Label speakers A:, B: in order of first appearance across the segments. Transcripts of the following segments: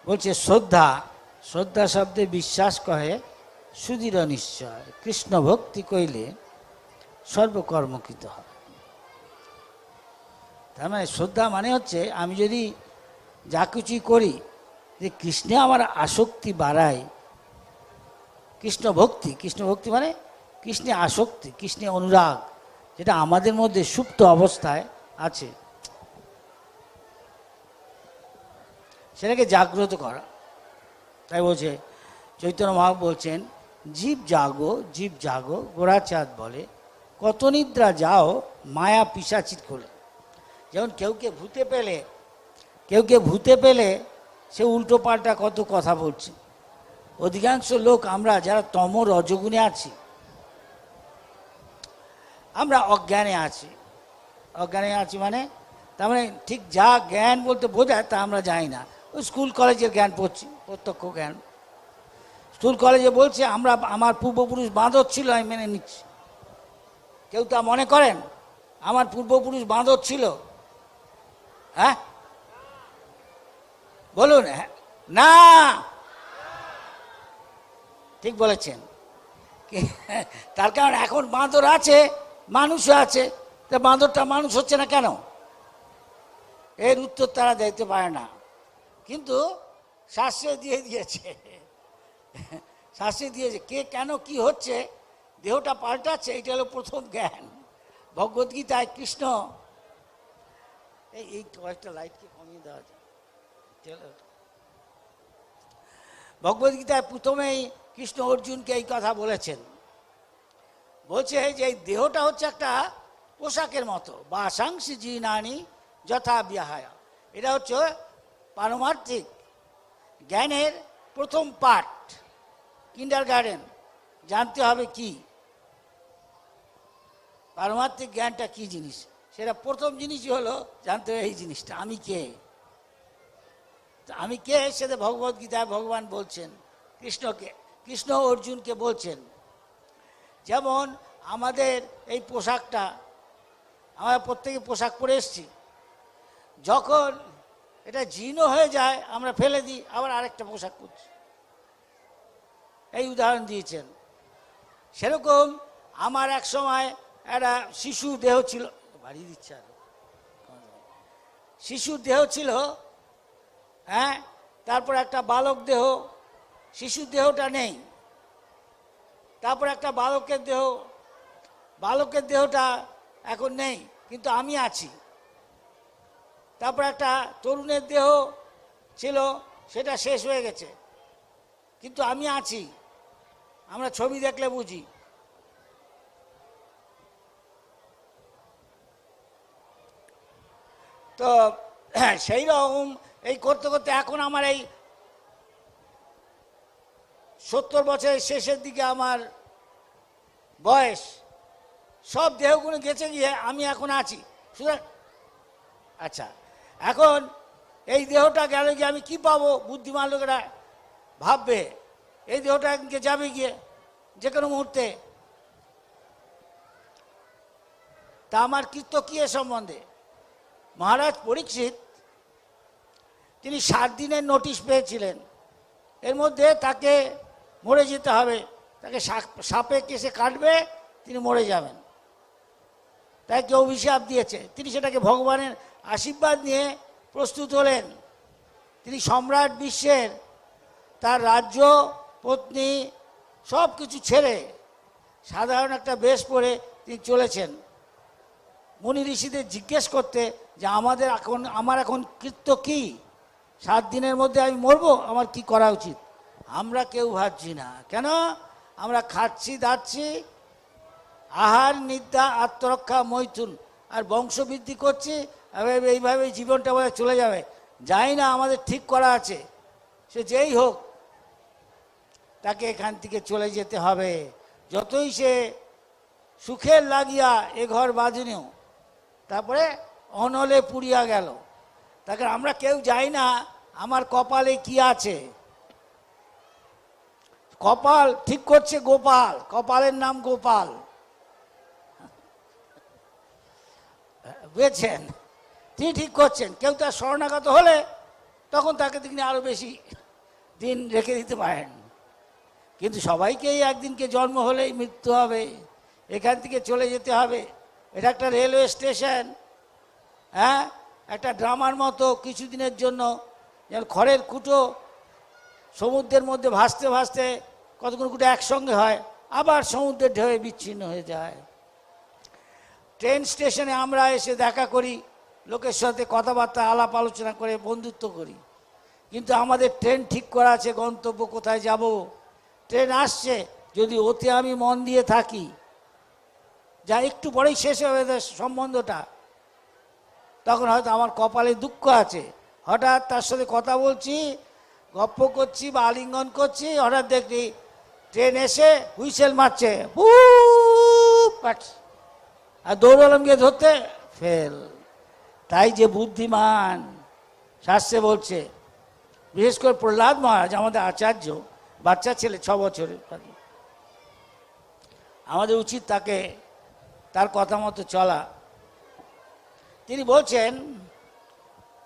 A: বলছে শ্রদ্ধা, শ্রদ্ধা শব্দে বিশ্বাস কহে সুদৃঢ় নিশ্চয়, কৃষ্ণ ভক্তি কইলে সর্বকর্মকৃত হয়। তার মানে শ্রদ্ধা মানে হচ্ছে আমি যদি যা কিছুই করি যে কৃষ্ণে আমার আসক্তি বাড়ায়, কৃষ্ণ ভক্তি, কৃষ্ণ ভক্তি মানে কৃষ্ণে আসক্তি, কৃষ্ণে অনুরাগ, যেটা আমাদের মধ্যে সুপ্ত অবস্থায় আছে, সেটাকে জাগ্রত করা। তাই বলছে চৈতন্য মহাপ্রভু বলছেন, জীব জাগো জীব জাগো, গোরাচাঁদ বলে কত নিদ্রা যাও মায়া পিশাচিত কোলে। যেমন কেউকে ভূতে পেলে সে উল্টো পাল্টা কত কথা বলছে। অধিকাংশ লোক আমরা যারা তম রজগুণে আছি, আমরা অজ্ঞানে আছি। অজ্ঞানে আছি মানে তার মানে ঠিক যা জ্ঞান বলতে বোঝায় তা আমরা জানি না। ওই স্কুল কলেজের জ্ঞান পড়ছি, প্রত্যক্ষ জ্ঞান। স্কুল কলেজে বলছে আমার পূর্বপুরুষ বাঁদর ছিল, আমি মেনে নিচ্ছি। কেউ তা মনে করেন আমার পূর্বপুরুষ বাঁদর ছিল? হ্যাঁ বলুন। না, ঠিক বলেছেন। তার কারণ এখন বাঁদর আছে, মানুষও আছে, তা বাঁদরটা মানুষ হচ্ছে না কেন? এর উত্তর তারা দিতে পারে না, কিন্তু শাস্ত্রে দিয়ে দিয়েছে। শাস্ত্রে দিয়েছে কে কেন কি হচ্ছে, দেহটা পাল্টাচ্ছে, এটা হলো প্রথম জ্ঞান। ভগবদ্গীতায় কৃষ্ণ, এই কয়েকটা লাইটকে কমিয়ে দেওয়া যায়। ভগবদ্গীতায় প্রথমেই কৃষ্ণ অর্জুনকে এই কথা বলেছেন। বলছে যে এই দেহটা হচ্ছে একটা পোশাকের মতো, বাসাংসি জিনানি যথা বিহায়া। এটা হচ্ছে পারমার্থিক জ্ঞানের প্রথম পাঠ, কিন্ডার গার্ডেন। জানতে হবে কি পারমার্থিক জ্ঞানটা কি জিনিস, সেটা প্রথম জিনিসই হলো জানতে হবে এই জিনিসটা, আমি কে। আমি কে সেটা ভগবদ্গীতায় ভগবান বলছেন কৃষ্ণ অর্জুনকে বলছেন। যেমন আমাদের এই পোশাকটা, আমরা প্রত্যেকে পোশাক পরে এসছি, যখন এটা জীর্ণ হয়ে যায় আমরা ফেলে দিই, আবার আরেকটা পোশাক পরছি। এই উদাহরণ দিয়েছেন। সেরকম আমার এক সময় একটা শিশু দেহ ছিল, বাড়িয়ে দিচ্ছে আর শিশুর দেহ ছিল, হ্যাঁ, তারপর একটা বালক দেহ, শিশুর দেহটা নেই। তারপর একটা বালকের দেহটা এখন নেই, কিন্তু আমি আছি। তারপর একটা তরুণের দেহ ছিল, সেটা শেষ হয়ে গেছে, কিন্তু আমি আছি। আমরা ছবি দেখলে বুঝি। তো সেই রকম এই করতে করতে এখন আমার এই 70 বছরের শেষের দিকে আমার বয়স, সব দেহগুলো গেছে গিয়ে আমি এখন আছি। সুতরাং আচ্ছা, এখন এই দেহটা গেলে গিয়ে আমি কি পাবো? বুদ্ধিমান লোকেরা ভাববে এই দেহটা একদিকে যাবে গিয়ে যে কোনো মুহূর্তে। তা আমার কীর্ত কি এ সম্বন্ধে? মহারাজ পরীক্ষিত তিনি 7 দিনের নোটিশ পেয়েছিলেন, এর মধ্যে তাকে মরে যেতে হবে, তাকে সাপে কেসে কাটবে, তিনি মরে যাবেন। তাকে অভিশাপ দিয়েছে, তিনি সেটাকে ভগবানের আশীর্বাদ নিয়ে প্রস্তুত হলেন। তিনি সম্রাট বিশ্বের, তার রাজ্য, পত্নী সব কিছু ছেড়ে সাধারণ একটা বেশ পরে তিনি চলেছেন মুনি ঋষিদের জিজ্ঞেস করতে যে আমার এখন কৃত্য কি, 7 দিনের মধ্যে আমি মরবো, আমার কি করা উচিত? আমরা কেউ ভাবছি না। কেন? আমরা খাচ্ছি দাচ্ছি, আহার নিদ্রা আত্মরক্ষা মৈথুন আর বংশবৃদ্ধি করছি, এইভাবে জীবনটা বোধহয় চলে যাবে। যাই না, আমাদের ঠিক করা আছে, সে যেই হোক তাকে এখান থেকে চলে যেতে হবে। যতই সে সুখের লাগিয়া এ ঘর বাঁধিনেও, তারপরে অনলে পুড়িয়া গেল। তাকে আমরা কেউ যাই না আমার কপালে কি আছে। কপাল ঠিক করছে গোপাল, কপালের নাম গোপাল, বুঝেছেন? তিনি ঠিক করছেন। কেউ তার শরণাগত হলে তখন তাকে তিনি আরও বেশি দিন রেখে দিতে পারেন। কিন্তু সবাইকেই একদিনকে জন্ম হলেই মৃত্যু হবে, এখান থেকে চলে যেতে হবে। এটা একটা রেলওয়ে স্টেশন, হ্যাঁ, একটা ড্রামার মতো। কিছুদিনের জন্য যেন খড়ের কুটো সমুদ্রের মধ্যে ভাসতে ভাসতে কতগুলো কুটো একসঙ্গে হয়, আবার সমুদ্রের ঢেউয়ে বিচ্ছিন্ন হয়ে যায়। ট্রেন স্টেশনে আমরা এসে দেখা করি, লোকের সাথে কথাবার্তা আলাপ আলোচনা করে বন্ধুত্ব করি, কিন্তু আমাদের ট্রেন ঠিক করা আছে, গন্তব্য কোথায় যাব, ট্রেন আসছে, যদি ওতে আমি মন দিয়ে থাকি, যা একটু পরেই শেষ হবে সম্বন্ধটা, তখন হয়তো আমার কপালে দুঃখ আছে। হঠাৎ তার সাথে কথা বলছি, গপ্প করছি বা আলিঙ্গন করছি, হঠাৎ দেখি ট্রেন এসে হুইসেল মারছে, আর দৌড়ালাম গিয়ে ধরতে, ফেল। তাই যে বুদ্ধিমান, শাস্ত্রে বলছে, বিশেষ করে প্রহ্লাদ মহারাজ আমাদের আচার্য, বাচ্চা ছেলে 6 বছরের, আমাদের উচিত তাকে তার কথা মতো চলা। তিনি বলছেন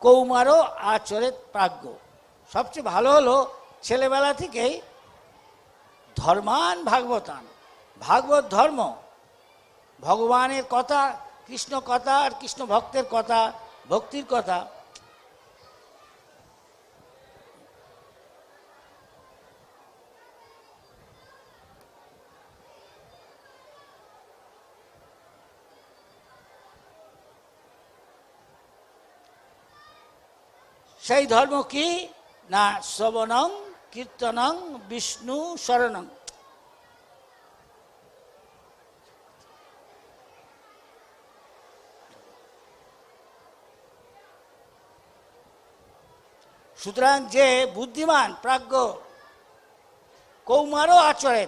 A: কৌমারও আচরে প্রাজ্ঞ। সবচেয়ে ভালো হলো ছেলেবেলা থেকেই ধর্মান ভাগবতান, ভাগবত ধর্ম, ভগবানের কথা, কৃষ্ণ কথা আর কৃষ্ণ ভক্তের কথা, ভক্তির কথা। সেই ধর্ম কি না, শ্রবণং কীর্তনং বিষ্ণু শরণং। সুতরাং যে বুদ্ধিমান প্রাজ্ঞ, কৌমারও আচরে,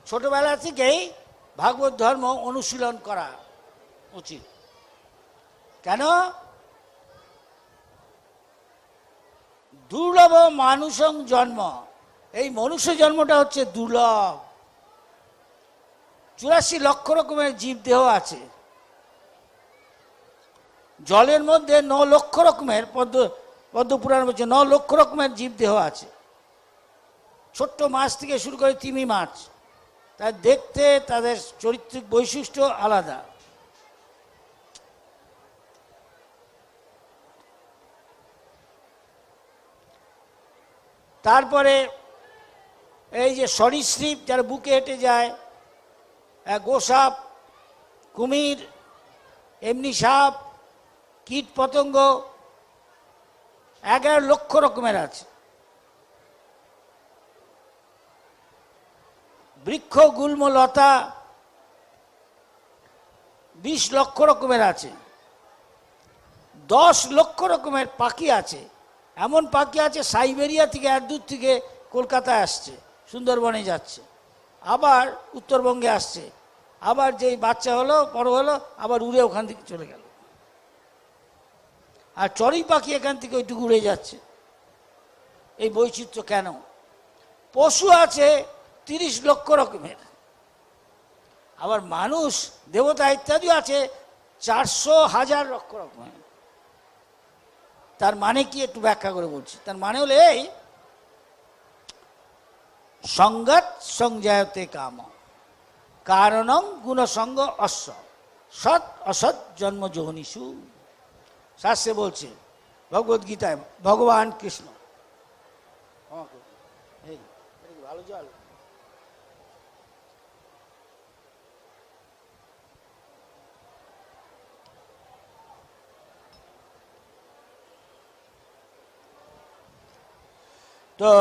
A: ছোটবেলা থেকেই ভাগবত ধর্ম অনুশীলন করা উচিত। কেন? দুর্লভ মানুষং জন্ম, এই মনুষ্য জন্মটা হচ্ছে দুর্লভ। 84 লক্ষ রকমের জীব দেহ আছে, জলের মধ্যে 9 লক্ষ রকমের, পদ্মপুরাণ বলছে 9 লক্ষ রকমের জীব দেহ আছে। ছোট্ট মাছ থেকে শুরু করে তিমি মাছ, তার দেখতে তাদের চরিত্রিক বৈশিষ্ট্য আলাদা। তারপরে এই যে সরীসৃপ যারা বুকে হেঁটে যায়, গোসাপ, কুমির, এমনি সাপ, কীট পতঙ্গ 11 লক্ষ রকমের আছে। বৃক্ষ গুল্ম লতা 20 লক্ষ রকমের আছে। 10 লক্ষ রকমের পাখি আছে। এমন পাখি আছে সাইবেরিয়া থেকে এত দূর থেকে কলকাতায় আসছে, সুন্দরবনে যাচ্ছে, আবার উত্তরবঙ্গে আসছে, আবার যেই বাচ্চা হলো বড় হলো আবার উড়ে ওখান থেকে চলে গেল। আর চড়ুই পাখি এখান থেকে ওইটুকু উড়ে যাচ্ছে। এই বৈচিত্র্য কেন? পশু আছে 30 লক্ষ রকমের, আবার মানুষ, দেবতা ইত্যাদি আছে 400,000 লক্ষ রকমের। তার মানে কি একটু ব্যাখ্যা করে বলছি। তার মানে হলো এই, সঙ্গত সংজায়তে কাম, কারণং গুণসঙ্গ অশ্ব, সৎ অসৎ জন্ম যোনিষু। শাস্ত্রে বলছে, ভগবদ গীতায় ভগবান কৃষ্ণ, ভালো জল, তো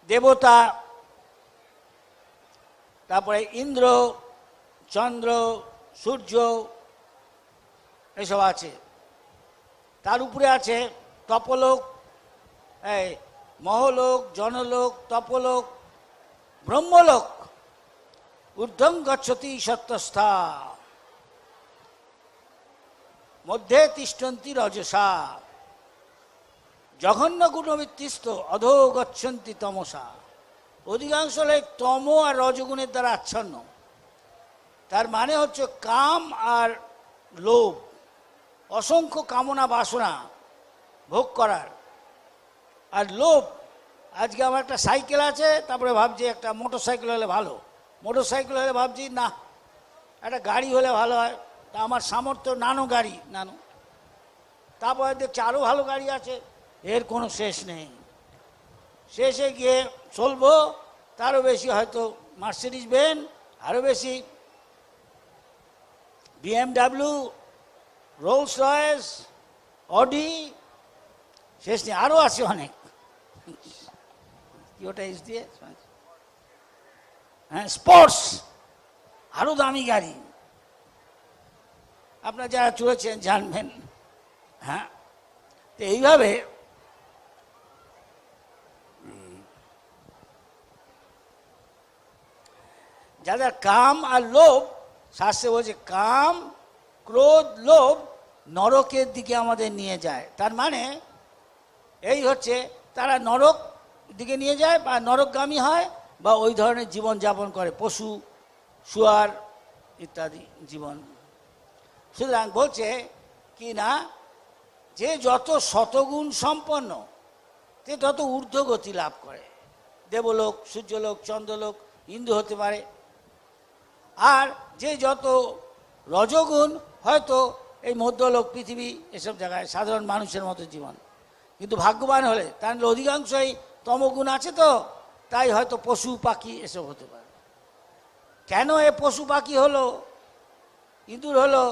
A: দেবতা, তারপরে ইন্দ্র, চন্দ্র, সূর্য এসব আছে। তার উপরে আছে তপলোক, মহলোক, জনলোক, তপলোক, ব্রহ্মলোক। ঊর্ধ্বং গচ্ছতি সত্যস্থা, মধ্যে তিষ্ঠন্তি রজসা, জঘন্য গুণবৃত্তিস্থ অধো গচ্ছন্তি তমসা। অধিকাংশ লোক তম আর রজগুণের দ্বারা আচ্ছন্ন। তার মানে হচ্ছে কাম আর লোভ, অসংখ্য কামনা বাসনা ভোগ করার। আর লোভ, আজকে আমার একটা সাইকেল আছে, তারপরে ভাবছি একটা মোটর সাইকেল হলে ভালো, মোটর সাইকেল হলে ভাবছি না একটা গাড়ি হলে ভালো হয়, তা আমার সামর্থ্য নানো গাড়ি নানো, তারপরে দেখছি আরও ভালো গাড়ি আছে, এর কোনো শেষ নেই। শেষে গিয়ে চলবো তারও বেশি হয়তো মার্সিডিজ বেন, আরও বেশি BMW, রোলস রয়েস, অডি, শেষ নেই, আরও আছে অনেক। কি ওটা এস দিয়ে, হ্যাঁ স্পোর্টস, আরও দামি গাড়ি, আপনারা যারা চলেছেন জানবেন। হ্যাঁ, তো এইভাবে যাদের কাম আর লোভ, শাস্ত্রে বলছে কাম ক্রোধ লোভ নরকের দিকে আমাদের নিয়ে যায়। তার মানে এই হচ্ছে তারা নরক দিকে নিয়ে যায় বা নরকগামী হয় বা ওই ধরনের জীবন যাপন করে, পশু শুয়ার ইত্যাদি জীবন। সুতরাং বলছে কি না, যে যত শতগুণ সম্পন্ন সে তত ঊর্ধ্বগতি লাভ করে, দেবলোক, সূর্যলোক, চন্দ্রলোক, ইন্দ্র হতে পারে। আর যে যত রজগুণ, হয়তো এই মধ্যলোক, পৃথিবী, এসব জায়গায় সাধারণ মানুষের মতো জীবন। কিন্তু ভাগ্যবান হলে তার অধিকাংশই তমগুণ আছে, তো তাই হয়তো পশু পাখি এসব হতে পারে। কেন এ পশু পাখি হলো, ইঁদুর হলো,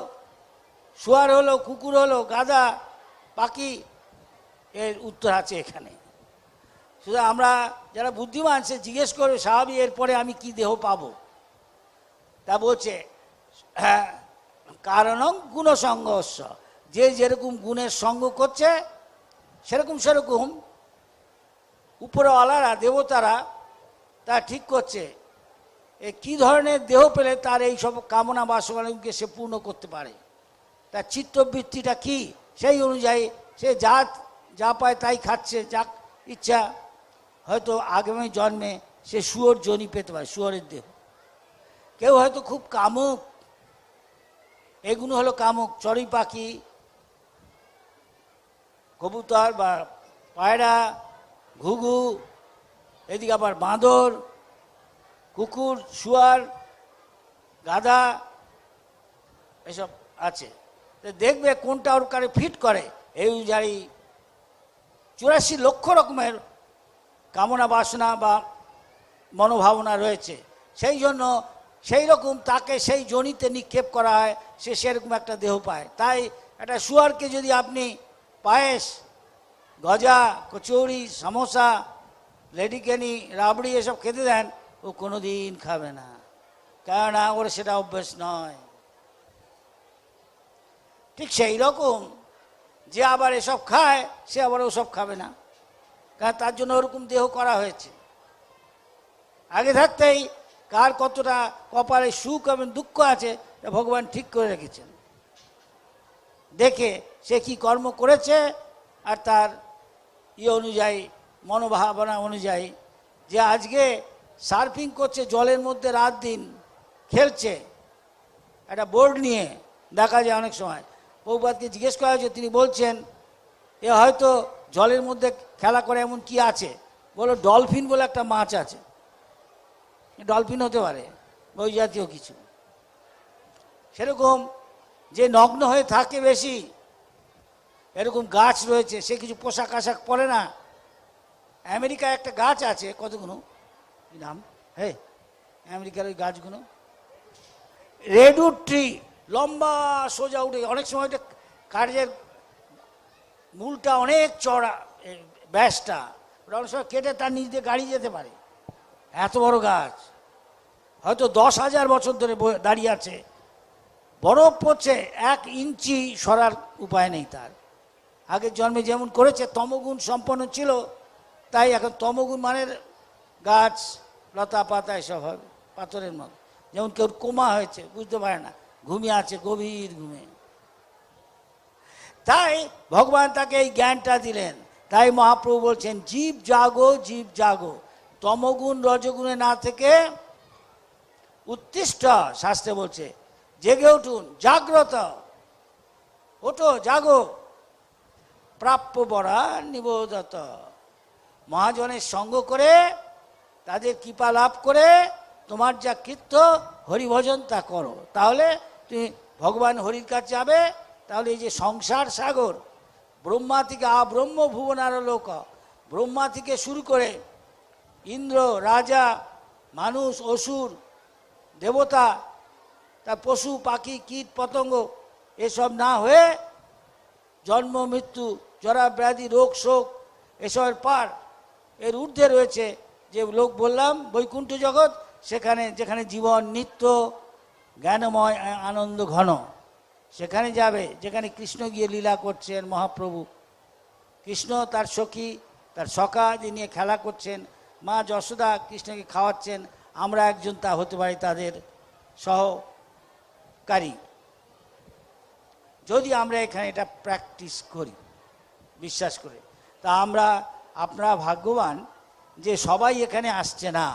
A: শুয়ার হলো, কুকুর হলো, গাধা, পাখি, এর উত্তর আছে এখানে। শুধু আমরা যারা বুদ্ধিমান সে জিজ্ঞেস করবে স্বাভাবিক, এরপরে আমি কি দেহ পাবো। তা বলছে হ্যাঁ, কারণং গুণসঙ্গস্য, যে যেরকম গুণের সঙ্গ করছে সেরকম সেরকম উপরওয়ালারা, দেবতারা তা ঠিক করছে এ কী ধরনের দেহ পেলে তার এই সব কামনা বাসনাকে সে পূর্ণ করতে পারে, তার চিত্তবৃত্তিটা কি, সেই অনুযায়ী সে যা পায় তাই খাচ্ছে, যা ইচ্ছা। হয়তো আগামী জন্মে সে শুয়োর যোনি পেতে পারে, শুয়োরের দেহ। কেউ হয়তো খুব কামুক, এগুলো হলো কামুক, চড়ুই পাখি, কবুতর বা পায়রা, ঘুঘু, এদিকে আবার বাঁদর, কুকুর, শুয়ার, গাধা, এসব আছে। দেখবে কোনটা ওর কারে ফিট করে, এই অনুযায়ী 84 লক্ষ রকমের কামনা বাসনা বা মনোভাবনা রয়েছে। সেই জন্য সেই রকম তাকে সেই জনিতে নিক্ষেপ করা হয়, সে সেরকম একটা দেহ পায়। তাই একটা শুয়ারকে যদি আপনি পায়েস, গজা, কচুরি, সমোসা, লেডিকেনি, রাবড়ি এসব খেতে দেন, ও কোনো দিন খাবে না, কেননা ওর সেটা অভ্যেস নয়। ঠিক সেই রকম যে আবার এসব খায়, সে আবার ওসব খাবে না, কারণ তার জন্য ওরকম দেহ করা হয়েছে। আগে থাকতেই কার কতটা কপালে সুখ এবং দুঃখ আছে ভগবান ঠিক করে রেখেছেন, দেখে সে কি কর্ম করেছে আর তার অনুযায়ী, মনোভাবনা অনুযায়ী। যে আজকে সার্ফিং করছে জলের মধ্যে, রাত দিন খেলছে একটা বোর্ড নিয়ে, দেখা যায় অনেক সময়। প্রভুপাদকে জিজ্ঞেস করা হয়েছে, তিনি বলছেন এ হয়তো জলের মধ্যে খেলা করে এমন কি আছে, বলো ডলফিন বলে একটা মাছ আছে, ডলফিন হতে পারে, ওই জাতীয় কিছু। সেরকম যে নগ্ন হয়ে থাকে বেশি, এরকম গাছ রয়েছে, সে কিছু পোশাক আশাক পরে না। আমেরিকায় একটা গাছ আছে, কতগুলো কি নাম, হ্যাঁ আমেরিকার ওই গাছগুলো, রেডউড ট্রি, লম্বা সোজা উঠে, অনেক সময় ওইটা কার্যের মূলটা অনেক চড়া, ব্যাসটা ওটা অনেক সময় কেটে তার নিচ দিয়ে গাড়ি যেতে পারে, এত বড় গাছ। হয়তো 10,000 বছর ধরে দাঁড়িয়ে আছে, বরফ পড়ছে, 1 ইঞ্চি সরার উপায় নেই তার। আগের জন্মে যেমন করেছে, তমগুণ সম্পন্ন ছিল, তাই এখন তমগুণ মানে গাছ, লতা পাতা এসব হবে পাথরের মতো। যেমন কেউ কোমা হয়েছে, বুঝতে পারে না, ঘুমিয়ে আছে গভীর ঘুমে। তাই ভগবান তাকে এই জ্ঞানটা দিলেন। তাই মহাপ্রভু বলছেন জীব জাগো, জীব জাগো, তমগুণ রজগুণে না থেকে উত্তিষ্ঠ, শাস্ত্রে বলছে জেগে উঠুন, জাগ্রত। ওঠো, জাগো, প্রাপ্য বরা নিবোধত। মহাজনের সঙ্গ করে, তাদের কৃপা লাভ করে তোমার যা কৃত্য হরিভজন তা করো, তাহলে তুমি ভগবান হরির কাছে যাবে। তাহলে এই যে সংসার সাগর, ব্রহ্মা থেকে ব্রহ্ম ভুবনার লোক, ব্রহ্মা থেকে শুরু করে ইন্দ্র, রাজা, মানুষ, অসুর, দেবতা, তার পশু পাখি কীট পতঙ্গ, এসব না হয়ে জন্ম মৃত্যু জরা ব্যাধি রোগ শোক এসবের পার, এর ঊর্ধ্বে রয়েছে যে লোক বললাম বৈকুণ্ঠ জগৎ, সেখানে যেখানে জীবন নিত্য জ্ঞানময় আনন্দ ঘন, সেখানে যাবে যেখানে কৃষ্ণ গিয়ে লীলা করছেন। মহাপ্রভু কৃষ্ণ তার সখী, তার সখা যে নিয়ে খেলা করছেন, মা যশোদা কৃষ্ণকে খাওয়াচ্ছেন, আমরা একজন তা হতে পারি তাদের সহকারী, যদি আমরা এখানে এটা প্র্যাকটিস করি বিশ্বাস করে। তা আপনারা ভাগ্যবান যে সবাই এখানে আসছে না।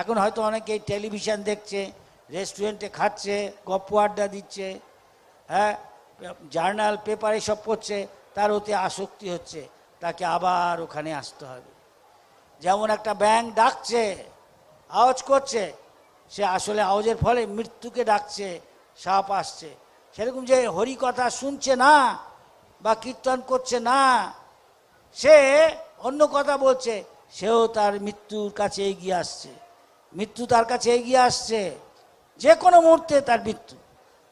A: এখন হয়তো অনেকেই টেলিভিশন দেখছে, রেস্টুরেন্টে খাচ্ছে, গপ্প আড্ডা দিচ্ছে, হ্যাঁ, জার্নাল পেপার এসব পড়ছে, তার ওতে আসক্তি হচ্ছে, তাকে আবার ওখানে আসতে হবে। যেমন একটা ব্যাঙ ডাকছে, আওয়াজ করছে, সে আসলে আওয়াজের ফলে মৃত্যুকে ডাকছে, সাপ আসছে। সেরকম যে হরি কথা শুনছে না বা কীর্তন করছে না, সে অন্য কথা বলছে, সেও তার মৃত্যুর কাছে এগিয়ে আসছে, মৃত্যু তার কাছে এগিয়ে আসছে, যে কোনো মুহূর্তে তার মৃত্যু।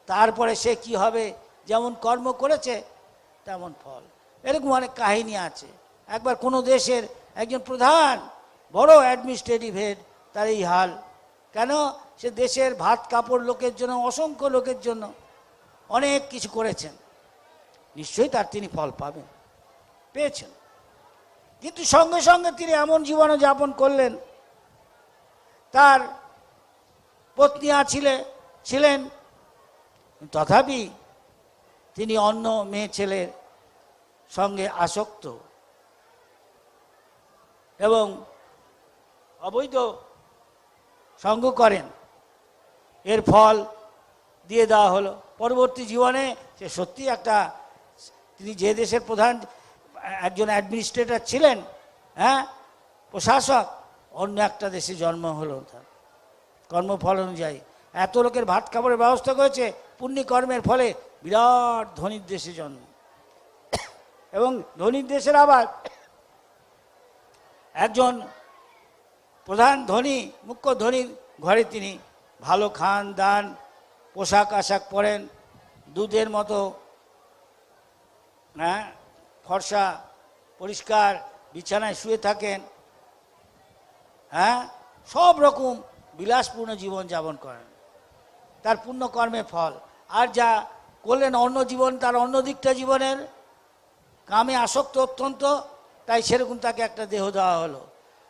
A: তারপরে সে কি হবে, যেমন কর্ম করেছে তেমন ফল। এরকম অনেক কাহিনী আছে। একবার কোনো দেশের একজন প্রধান বড় অ্যাডমিনিস্ট্রেটিভ হেড, তার এই হাল কেন, সে দেশের ভাত কাপড় লোকের জন্য, অসংখ্য লোকের জন্য অনেক কিছু করেছেন, নিশ্চয়ই তার তিনি ফল পাবেন, পেয়েছেন। কিন্তু সঙ্গে সঙ্গে তিনি এমন জীবনযাপন করলেন, তার পত্নী ছিলেন, তথাপি তিনি অন্য মেয়ে ছেলের সঙ্গে আসক্ত এবং অবৈধ সঙ্গ করেন। এর ফল দিয়ে দেওয়া হলো। পরবর্তী জীবনে সে সত্যি তিনি যে দেশের প্রধান একজন অ্যাডমিনিস্ট্রেটর ছিলেন, হ্যাঁ, প্রশাসক, অন্য একটা দেশে জন্ম হলো তার কর্মফল অনুযায়ী। এত লোকের ভাত খাবারের ব্যবস্থা করেছে, পুণ্যি কর্মের ফলে বিরাট ধনীর দেশে জন্ম। এবং ধনীর দেশের আবার একজন প্রধান ধনী, মুখ্য ধনীর ঘরে তিনি ভালো খান দান, পোশাক আশাক পরেন, দুধের মতো হ্যাঁ ফর্সা পরিষ্কার বিছানায় শুয়ে থাকেন, হ্যাঁ, সব রকম বিলাসপূর্ণ জীবন যাপন করেন, তার পুণ্যকর্মের ফল। আর যা করলেন অন্য জীবন, তার অন্য দিকটা জীবনের কামে আসক্ত অত্যন্ত, তাই সেরকম তাকে একটা দেহ দেওয়া হলো।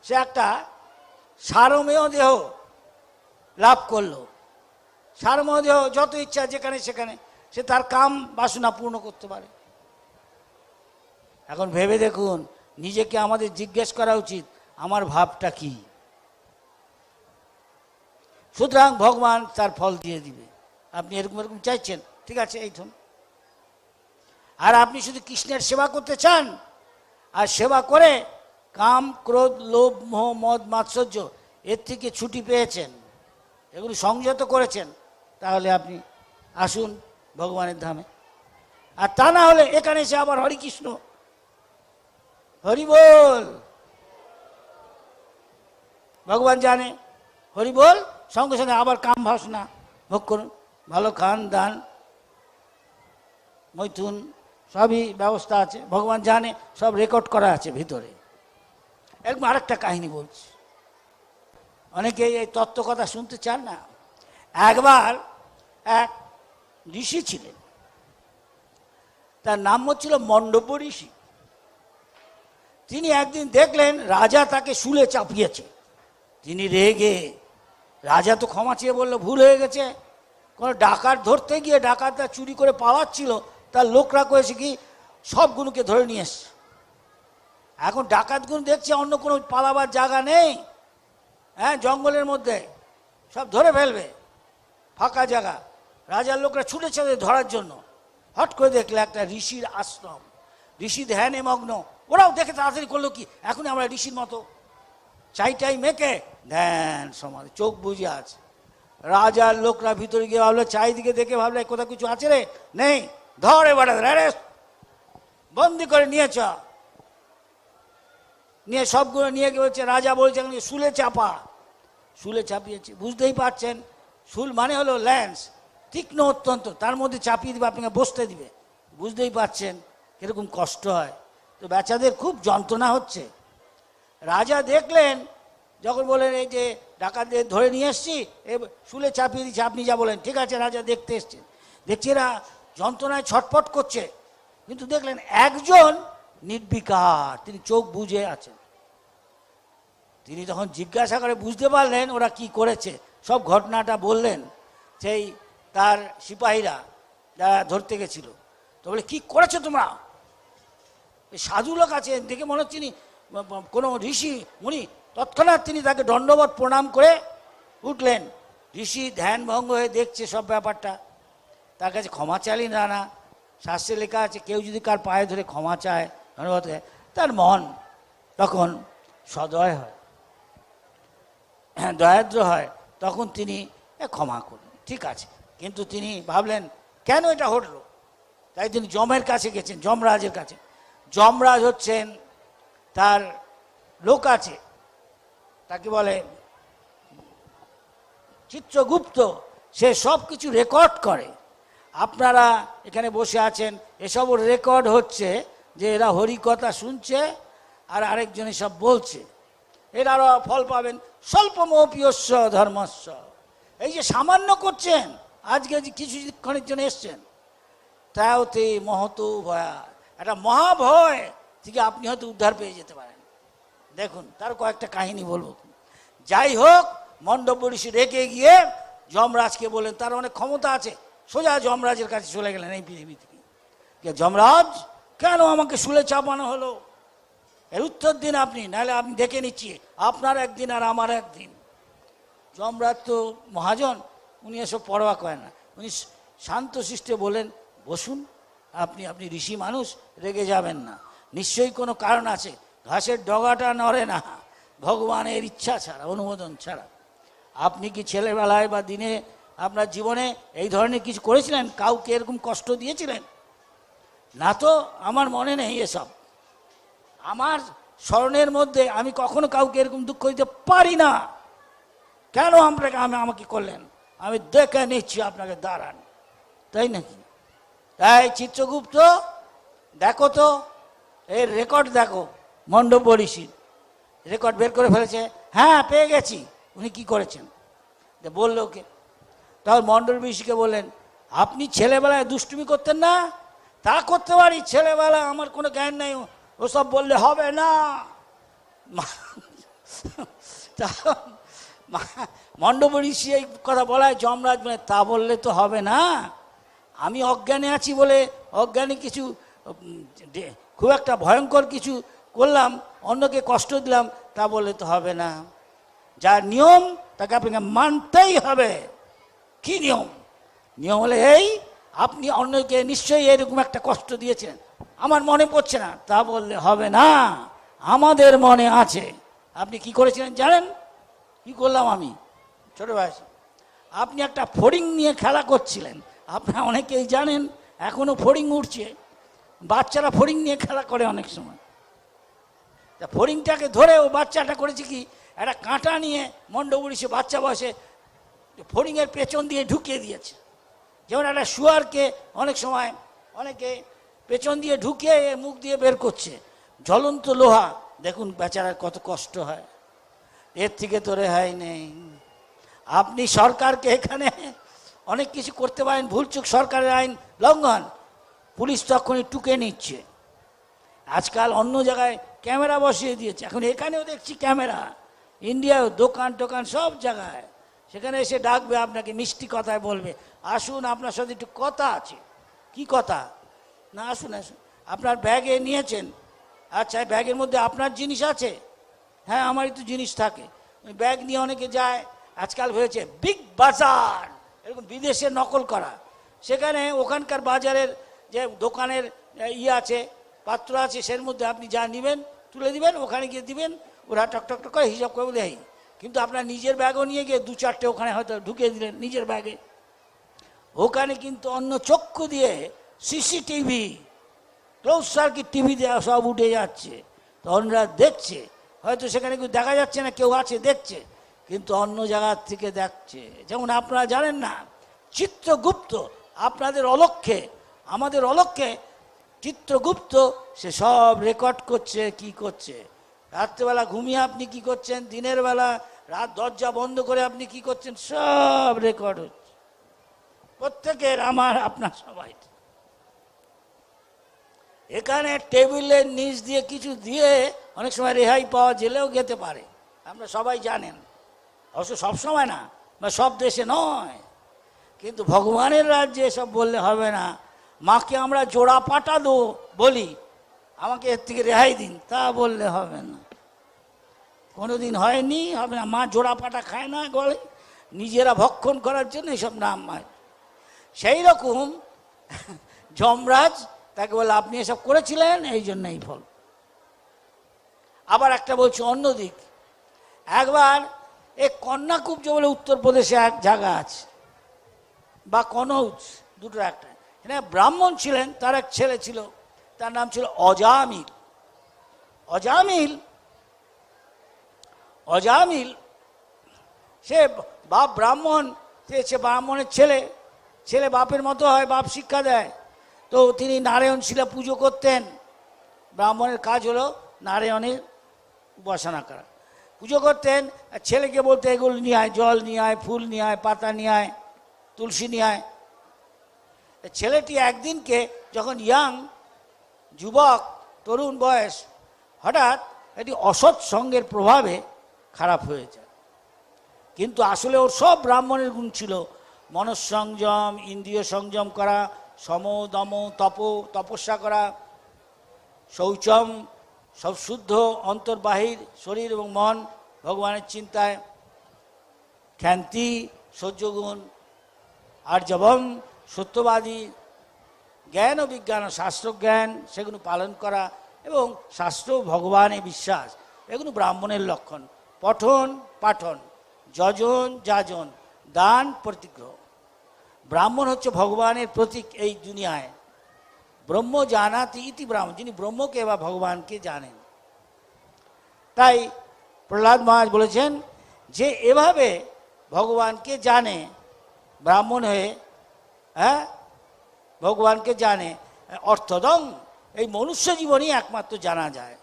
A: সে একটা সারমেয় দেহ লাভ করলো। সারমেয় দেহ যত ইচ্ছা যেখানে সেখানে সে তার কাম বাসনা পূর্ণ করতে পারে। এখন ভেবে দেখুন, নিজেকে আমাদের জিজ্ঞেস করা উচিত, আমার ভাবটা কি? সুতরাং ভগবান তার ফল দিয়ে দিবে। আপনি এরকম এরকম চাইছেন, ঠিক আছে, এই ধরুন। আর আপনি শুধু কৃষ্ণের সেবা করতে চান, আর সেবা করে কাম ক্রোধ লোভ মোহ মদ মাৎসর্য এর থেকে ছুটি পেয়েছেন, এগুলি সংযত করেছেন, তাহলে আপনি আসুন ভগবানের ধামে। আর তা না হলে এখানে এসে আবার হরি কৃষ্ণ হরি বল, ভগবান জানে, হরি বল, সঙ্গে সঙ্গে আবার কাম বাসনা ভোগ করুন, ভালো খান দান মৈথুন সবই ব্যবস্থা আছে, ভগবান জানে, সব রেকর্ড করা আছে ভিতরে। এরকম আরেকটা কাহিনী বলছি, অনেকে এই তত্ত্ব কথা শুনতে চান না। একবার এক ঋষি ছিলেন, তার নাম হচ্ছিল মণ্ডপ ঋষি। তিনি একদিন দেখলেন রাজা তাকে শুলে চাপিয়েছে। তিনি রেগে, রাজা তো ক্ষমা চেয়ে বললো ভুল হয়ে গেছে, কোনো ডাকাত ধরতে গিয়ে ডাকাতটা চুরি করে পাওয়াচ্ছিল, তার লোকরা করেছে কি সবগুলোকে ধরে নিয়ে এসছে। এখন ডাকাতগুলো দেখছে অন্য কোনো পালাবার জায়গা নেই, হ্যাঁ, জঙ্গলের মধ্যে সব ধরে ফেলবে, ফাঁকা জায়গা। রাজার লোকরা ছুটেছে ধরার জন্য, হট করে দেখলে একটা ঋষির আশ্রম, ঋষি ধ্যানে মগ্ন। ওরাও দেখে তাড়াতাড়ি করলো কি, এখন আমরা ঋষির মতো চাইটাই মেখে ধ্যান সমাধি, চোখ বুঝে আছে। রাজার লোকরা ভিতরে গিয়ে ভাবলো, চারিদিকে দেখে ভাবলে কোথাও কিছু আছে রে, নেই, ধরে বাড়া রে, বন্দি করে নিয়েছ, নিয়ে সবগুলো নিয়ে গিয়ে বলছে, রাজা বলছে শুলে চাপা। শুলে চাপিয়েছে, বুঝতেই পারছেন শুল মানে হলো ল্যান্স, তীক্ষ্ণ অত্যন্ত, তার মধ্যে চাপিয়ে দিবে, আপনাকে বসতে দিবে। বুঝতেই পারছেন কিরকম কষ্ট হয়। তো বেচাদের খুব যন্ত্রণা হচ্ছে। রাজা দেখলেন, যখন বলেন এই যে ডাকাতদের ধরে নিয়ে এসছি, শুলে চাপিয়ে দিচ্ছে, আপনি যা বলেন ঠিক আছে। রাজা দেখতে এসছেন, দেখছি এরা যন্ত্রণায় ছটফট করছে, কিন্তু দেখলেন একজন নির্বিকার, তিনি চোখ বুজে আছেন। তিনি তখন জিজ্ঞাসা করে বুঝতে পারলেন ওরা কি করেছে, সব ঘটনাটা বললেন সেই তার সিপাহীরা যারা ধরতে গেছিল। তো বলে কি করেছো তোমরা? সাধু লোক আছে দেখে মনে হচ্ছে কোনো ঋষি মুনি। তৎক্ষণাৎ তিনি তাকে দণ্ডবত প্রণাম করে উঠলেন। ঋষি ধ্যান ভঙ্গ হয়ে দেখছে সব ব্যাপারটা, তার কাছে ক্ষমা চাইলেন। না, শাস্ত্রে লেখা আছে কেউ যদি কার পায়ে ধরে ক্ষমা চায়, ধন্যবাদ, তার মন তখন সদয় হয়, দয়াদ্র হয়, তখন তিনি ক্ষমা করলেন, ঠিক আছে। কিন্তু তিনি ভাবলেন কেন এটা ঘটলো, তাই তিনি যমের কাছে গেছেন, যমরাজের কাছে। যমরাজ হচ্ছেন তার লোক আছে, তাকে বলে চিত্রগুপ্ত, সে সব কিছু রেকর্ড করে। আপনারা এখানে বসে আছেন, এসব রেকর্ড হচ্ছে যে এরা হরিকথা শুনছে আর আরেকজন সব বলছে, এরাও ফল পাবেন। স্বল্পমপিয়স্য ধর্মস্য, এই যে সামান্য করছেন, আজকে যে কিছুক্ষণের জন্য এসছেন, তাওতে মহত ভয়া, একটা মহাভয় থেকে আপনি হয়তো উদ্ধার পেয়ে যেতে পারেন। দেখুন তার কয়েকটা কাহিনী বলবো। যাই হোক, মণ্ডপ ঋষি রেখে গিয়ে যমরাজকে বলেন, তার অনেক ক্ষমতা আছে, সোজা যমরাজের কাছে চলে গেলেন এই পৃথিবী থেকে। যমরাজ, কেন আমাকে শুলে চাপানো হলো, এর উত্তর দিন আপনি, নাহলে আমি দেখে নিচ্ছি আপনার একদিন আর আমার একদিন। যমরাজ তো মহাজন, উনি এসব পরোয়া করেন না। উনি শান্ত শিষ্টে বলেন, বসুন, আপনি ঋষি মানুষ, রেগে যাবেন না, নিশ্চয়ই কোনো কারণ আছে। ঘাসের ডগাটা নড়ে না ভগবানের ইচ্ছা ছাড়া, অনুমোদন ছাড়া। আপনি কি ছেলেবেলায় বা দিনে আপনার জীবনে এই ধরনের কিছু করেছিলেন, কাউকে এরকম কষ্ট দিয়েছিলেন? না তো আমার মনে নেই এসব, আমার স্মরণের মধ্যে আমি কখনো কাউকে এরকম দুঃখ দিতে পারি না। কেন আমাকে করলেন, আমি দেখে নিচ্ছি, আপনাকে দাঁড়ান, তাই নাকি? তাই চিত্রগুপ্ত, দেখো তো এর রেকর্ড দেখো। মণ্ডপ ঋষির রেকর্ড বের করে ফেলেছে। হ্যাঁ, পেয়ে গেছি, উনি কি করেছেন বললো ওকে। তখন মণ্ডপ ঋষিকে বললেন, আপনি ছেলেবেলায় দুষ্টুমি করতেন না? তা করতে পারি, ছেলেবেলায় আমার কোনো জ্ঞান নেই, ওসব বললে হবে না। মণ্ডপ ঋষি এই কথা বলায় যমরাজ বলে, তা বললে তো হবে না, আমি অজ্ঞানে আছি বলে অজ্ঞানী কিছু খুব একটা ভয়ঙ্কর কিছু করলাম, অন্যকে কষ্ট দিলাম, তা বললে তো হবে না। যার নিয়ম তাকে আপনাকে মানতেই হবে। কি নিয়ম? নিয়ম হলে এই, আপনি অন্যকে নিশ্চয়ই এরকম একটা কষ্ট দিয়েছেন, আমার মনে পড়ছে না, তা বললে হবে না, আমাদের মনে আছে। আপনি কি করেছিলেন জানেন? কি করলাম আমি ছোট বয়সে? আপনি একটা ফড়িং নিয়ে খেলা করছিলেন, আপনারা অনেকেই জানেন, এখনো ফড়িং উঠছে, বাচ্চারা ফড়িং নিয়ে খেলা করে অনেক সময়। তা ফড়িংটাকে ধরে ও বাচ্চাটা করেছে কি, একটা কাঁটা নিয়ে মণ্ডপ ঋষি বাচ্চা বয়সে ফড়িংয়ের পেছন দিয়ে ঢুকিয়ে দিয়েছে। যেমন একটা শুয়ারকে অনেক সময় অনেকে পেছন দিয়ে ঢুকিয়ে মুখ দিয়ে বের করছে, জ্বলন্ত লোহা। দেখুন বেচারার কত কষ্ট হয়, এর থেকে তো রেহাই নেই। আপনি সরকারকে এখানে অনেক কিছু করতে পারেন, ভুলচুক সরকারের আইন লঙ্ঘন, পুলিশ তখনই টুকে নিচ্ছে। আজকাল অন্য জায়গায় ক্যামেরা বসিয়ে দিয়েছে, এখন এখানেও দেখছি ক্যামেরা, ইন্ডিয়াও দোকান টোকান সব জায়গায়। সেখানে এসে ডাকবে আপনাকে, মিষ্টি কথায় বলবে, আসুন আপনার সাথে একটু কথা আছে। কি কথা? না আসুন আসুন, আপনার ব্যাগে নিয়েছেন, আচ্ছা ব্যাগের মধ্যে আপনার জিনিস আছে? হ্যাঁ আমারই তো জিনিস থাকে। ওই ব্যাগ নিয়ে অনেকে যায়, আজকাল হয়েছে বিগ বাজার, এরকম বিদেশে নকল করা। সেখানে ওখানকার বাজারের যে দোকানের আছে, পাত্র আছে, সের মধ্যে আপনি যা নেবেন তুলে দিবেন, ওখানে গিয়ে দিবেন, ওরা টক টক টক করে হিসাব করে দেয়। কিন্তু আপনার নিজের ব্যাগও নিয়ে গিয়ে 2-4টে ওখানে হয়তো ঢুকিয়ে দিলেন নিজের ব্যাগে। ওখানে কিন্তু অন্য চক্ষু দিয়ে সিসিটিভি, ক্লোজ সার্কিট টিভি দেওয়া সব উঠে যাচ্ছে। তো অন্যরা দেখছে, হয়তো সেখানে কেউ দেখা যাচ্ছে না, কেউ আছে দেখছে, কিন্তু অন্য জায়গার থেকে দেখছে। যেমন আপনারা জানেন না, চিত্রগুপ্ত আপনাদের অলক্ষ্যে, আমাদের অলক্ষ্যে চিত্রগুপ্ত সে সব রেকর্ড করছে। কি করছে? রাত্রেবেলা ঘুমিয়ে আপনি কি করছেন, দিনের বেলা রাত দরজা বন্ধ করে আপনি কি করছেন, সব রেকর্ড হচ্ছে প্রত্যেকের, আমার আপনার সবাই। এখানে টেবিলের নিচ দিয়ে কিছু দিয়ে অনেক সময় রেহাই পাওয়া জেলেও যেতে পারে, আমরা সবাই জানেন। অবশ্য সবসময় না বা সব দেশে নয়, কিন্তু ভগবানের রাজ্যে এসব বললে হবে না। মাকে আমরা জোড়া পাটা দো বলি, আমাকে এর থেকে রেহাই দিন, তা বললে হবে না। কোনোদিন হয়নি, হবে না। মা জোড়া পাটা খায় না, গলে নিজেরা ভক্ষণ করার জন্য এইসব নাম হয়। সেই রকম যমরাজ তাকে বলে আপনি এসব করেছিলেন, এই জন্য এই ফল। আবার একটা বলছি অন্য দিক। একবার এই কন্যাকুব্জ বলে উত্তরপ্রদেশে এক জায়গা আছে, বা কনৌজ, দুটো একটা। এখানে ব্রাহ্মণ ছিলেন, তার এক ছেলে ছিল, তার নাম ছিল অজামিল। অজামিল অজামিল সে বাপ ব্রাহ্মণ, সে ব্রাহ্মণের ছেলে বাপের মতো হয়, বাপ শিক্ষা দেয়। তো তিনি নারায়ণ শিলা পুজো করতেন। ব্রাহ্মণের কাজ হলো নারায়ণের উপাসনা করা, পুজো করতেন। আর ছেলেকে বলতে এগুলো নিয়ে আয়, জল নিয়ে আয়, ফুল নিয়ে আয়, পাতা নিয়ে আয়, তুলসী নিয়ে আয়। ছেলেটি একদিনকে যখন যুবক তরুণ বয়স, হঠাৎ একটি অসৎ সঙ্গের প্রভাবে খারাপ হয়ে যায়। কিন্তু আসলে ওর সব ব্রাহ্মণের গুণ ছিল, মনঃসংযম, ইন্দ্রিয় সংযম করা, সম দম তপস্যা করা, শৌচম, সব শুদ্ধ অন্তর্বাহির শরীর এবং মন ভগবানের চিন্তায়, ক্ষান্তি সহ্যগুণ, আর্জবম সত্যবাদী, জ্ঞান ও বিজ্ঞান ও শাস্ত্রজ্ঞান সেগুলো পালন করা, এবং শাস্ত্র ভগবানে বিশ্বাস, এগুলো ব্রাহ্মণের লক্ষণ। পঠন পাঠন, যজন যাজন, দান প্রতিগ্রহ। ব্রাহ্মণ হচ্ছে ভগবানের প্রতীক এই দুনিয়ায়। ব্রহ্ম জানাতি ইতি ব্রাহ্মণ, যিনি ব্রহ্মকে বা ভগবানকে জানেন। তাই প্রহ্লাদ মহারাজ বলেছেন যে এভাবে ভগবানকে জানে ব্রাহ্মণ হয়ে, ভগবানকে জানে অর্থদং, এই মনুষ্য জীবনই একমাত্র জানা যায়।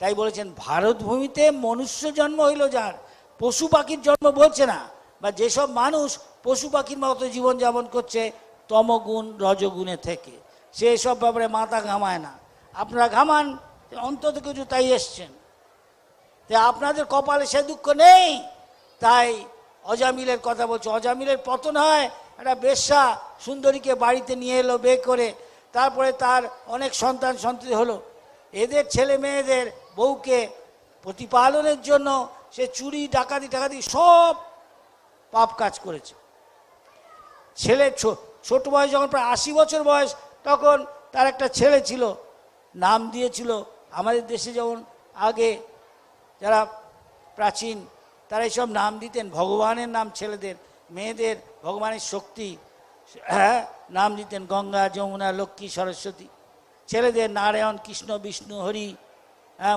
A: তাই বলেছেন ভারতভূমিতে মনুষ্য জন্ম হইল যার, পশু পাখির জন্ম বলছে না। বা যেসব মানুষ পশু পাখির মতো জীবনযাপন করছে তমগুণ রজগুণে থেকে, সে এসব ব্যাপারে মাথা ঘামায় না। আপনারা ঘামান, অন্তত কিছু তাই এসছেন, তাই আপনাদের কপালে সে দুঃখ নেই। তাই অজামিলের কথা বলছে, অজামিলের পতন হয়, একটা বেশ্যা সুন্দরীকে বাড়িতে নিয়ে এলো বে করে, তারপরে তার অনেক সন্তান সন্ততি হলো। এদের ছেলে মেয়েদের বউকে প্রতিপালনের জন্য সে চুরি ডাকাতি সব পাপ কাজ করেছে। ছেলে ছোট বয়স, যখন প্রায় 80 বছর বয়স, তখন তার একটা ছেলে ছিল, নাম দিয়েছিল, আমাদের দেশে যেমন আগে যারা প্রাচীন তারা এইসব নাম দিতেন, ভগবানের নাম ছেলেদের, মেয়েদের ভগবানের শক্তি, নাম দিতেন গঙ্গা যমুনা লক্ষ্মী সরস্বতী। ছেলেদের নারায়ণ কৃষ্ণ বিষ্ণু হরি,